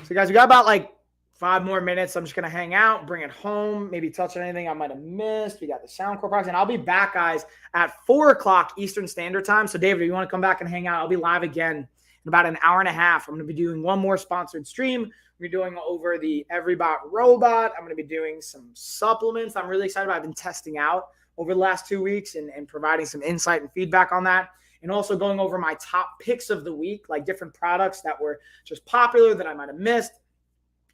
So guys, we got about like 5 more minutes. I'm just going to hang out, bring it home, maybe touch on anything I might have missed. We got the Soundcore products, and I'll be back, guys, at 4 o'clock Eastern Standard Time. So, David, if you want to come back and hang out, I'll be live again in about an hour and a half. I'm going to be doing one more sponsored stream. We're doing over the Everybot robot. I'm going to be doing some supplements I'm really excited about. I've been testing out over the last 2 weeks and providing some insight and feedback on that. And also going over my top picks of the week, like different products that were just popular that I might have missed.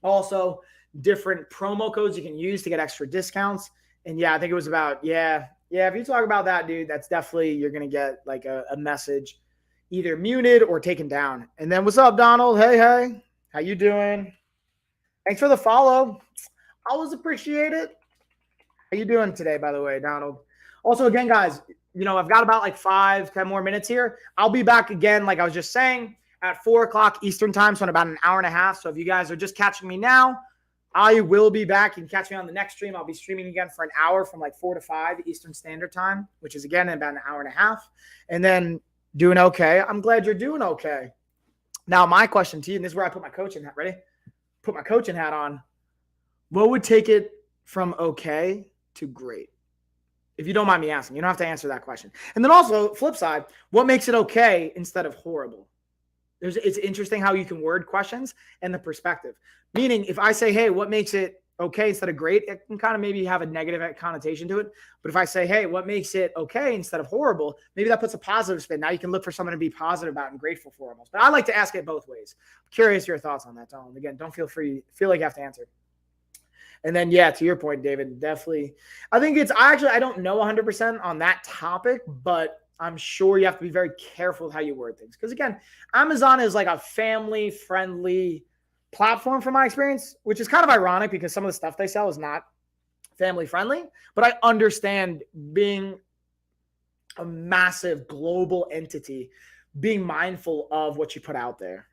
Also, different promo codes you can use to get extra discounts. And yeah, I think it was about, if you talk about that, dude, that's definitely, you're going to get like a message either muted or taken down. And then what's up, Donald? Hey, how you doing? Thanks for the follow. Always appreciate it. How you doing today, by the way, Donald? Also, again, guys, I've got about like 5-10 more minutes here. I'll be back again, like I was just saying, at 4 o'clock Eastern time, so in about an hour and a half. So if you guys are just catching me now, I will be back. You can catch me on the next stream. I'll be streaming again for an hour from like 4 to 5 Eastern Standard Time, which is again in about an hour and a half. And then doing okay. I'm glad you're doing okay. Now, my question to you, and this is where I put my coaching hat. Ready? Put my coaching hat on. What would take it from okay to great? If you don't mind me asking, you don't have to answer that question. And then also, flip side, what makes it okay instead of horrible? It's interesting how you can word questions and the perspective. Meaning, if I say, hey, what makes it okay instead of great, it can kind of maybe have a negative connotation to it. But if I say, hey, what makes it okay instead of horrible, maybe that puts a positive spin. Now you can look for someone to be positive about and grateful for almost. But I like to ask it both ways. I'm curious your thoughts on that, Tom. Again, don't feel like you have to answer. And then, to your point, David, definitely. I think I don't know 100% on that topic, but I'm sure you have to be very careful with how you word things. Because again, Amazon is like a family-friendly platform from my experience, which is kind of ironic because some of the stuff they sell is not family-friendly. But I understand being a massive global entity, being mindful of what you put out there.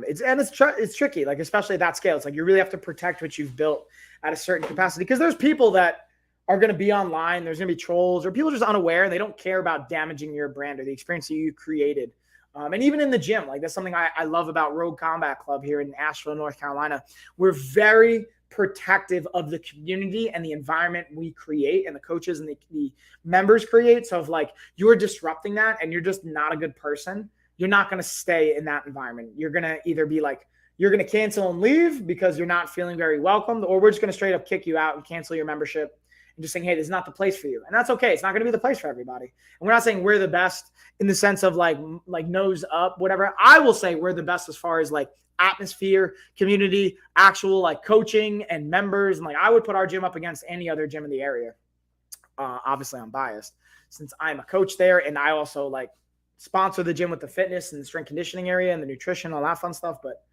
It's tricky, like especially at that scale. It's like you really have to protect what you've built at a certain capacity because there's people that are going to be online. There's going to be trolls or people just unaware and they don't care about damaging your brand or the experience that you created. And even in the gym, like that's something I love about Rogue Combat Club here in Asheville, North Carolina. We're very protective of the community and the environment we create and the coaches and the members create. So if like you're disrupting that and you're just not a good person, you're not going to stay in that environment. You're going to either be like, you're going to cancel and leave because you're not feeling very welcomed, or we're just going to straight up kick you out and cancel your membership and just saying, hey, this is not the place for you. And that's okay. It's not going to be the place for everybody. And we're not saying we're the best in the sense of like nose up, whatever. I will say we're the best as far as like atmosphere, community, actual like coaching and members. And like I would put our gym up against any other gym in the area. Obviously I'm biased since I'm a coach there. And I also like sponsor the gym with the fitness and the strength conditioning area and the nutrition, all that fun stuff. But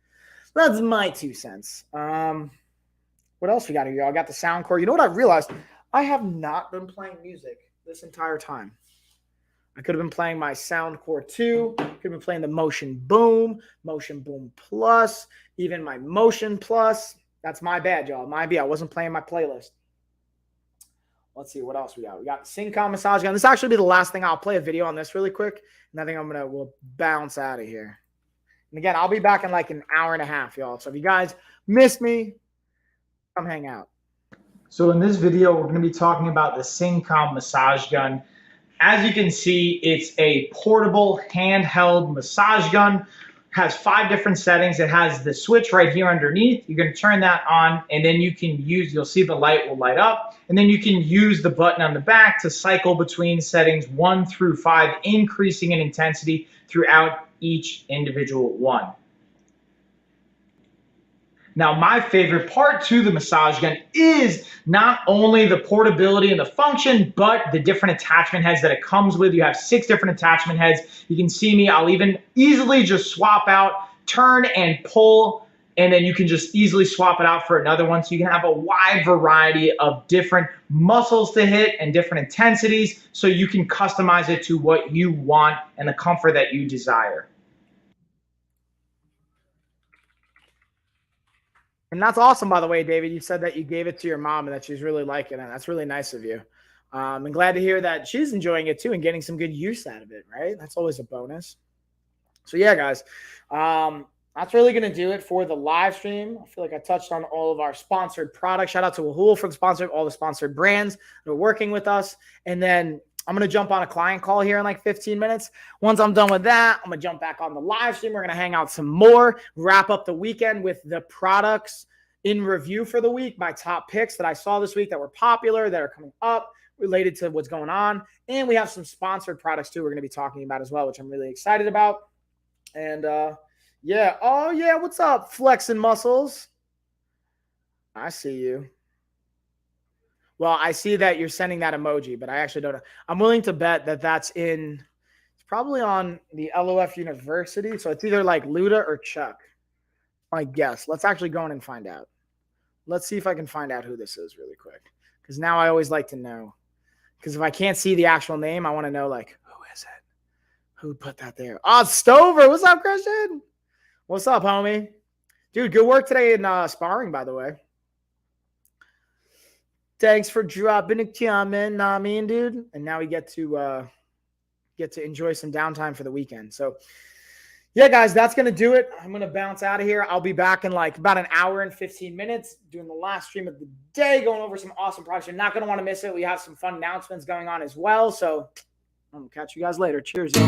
that's my 2 cents. What else we got here? I got the Soundcore. You know what I realized? I have not been playing music this entire time. I could have been playing my Soundcore 2. Could have been playing the Motion Boom Plus, even my Motion Plus. That's my bad, y'all. My bad. I wasn't playing my playlist. Let's see what else we got. We got the SynCom massage gun. This will actually be the last thing. I'll play a video on this really quick, and I think we'll bounce out of here. And again, I'll be back in like an hour and a half, y'all. So if you guys miss me, come hang out. So in this video, we're going to be talking about the SynCom massage gun. As you can see, it's a portable handheld massage gun. Has 5 different settings. It has the switch right here underneath. You're going to turn that on, and then you'll see the light will light up. And then you can use the button on the back to cycle between settings 1 through 5, increasing in intensity throughout each individual one. Now, my favorite part to the massage gun is not only the portability and the function, but the different attachment heads that it comes with. You have 6 different attachment heads. You can see me. I'll even easily just swap out, turn and pull, and then you can just easily swap it out for another one. So you can have a wide variety of different muscles to hit and different intensities, so you can customize it to what you want and the comfort that you desire. And that's awesome, by the way, David. You said that you gave it to your mom and that she's really liking it. That's really nice of you. I'm glad to hear that she's enjoying it too and getting some good use out of it, right? That's always a bonus. So yeah, guys, I'm that's really going to do it for the live stream. I feel like I touched on all of our sponsored products. Shout out to Yeahhh for the sponsor, all the sponsored brands that are working with us. And then I'm going to jump on a client call here in like 15 minutes. Once I'm done with that, I'm going to jump back on the live stream. We're going to hang out some more, wrap up the weekend with the products in review for the week, my top picks that I saw this week that were popular, that are coming up related to what's going on. And we have some sponsored products too we're going to be talking about as well, which I'm really excited about. And yeah. Oh, yeah. What's up, flexing muscles? I see you. Well, I see that you're sending that emoji, but I actually don't know. I'm willing to bet that that's in – it's probably on the LOF University. So it's either like Luda or Chuck. I guess. Let's actually go in and find out. Let's see if I can find out who this is really quick. Because now I always like to know. Because if I can't see the actual name, I want to know, like, who is it? Who put that there? Oh, Stover. What's up, Christian? What's up, homie? Dude, good work today in sparring, by the way. Thanks for dropping a comment, nah, I mean, dude. And now we get to enjoy some downtime for the weekend. So, yeah, guys, that's going to do it. I'm going to bounce out of here. I'll be back in like about an hour and 15 minutes doing the last stream of the day, going over some awesome products. You're not going to want to miss it. We have some fun announcements going on as well. So, I'm going to catch you guys later. Cheers, yo.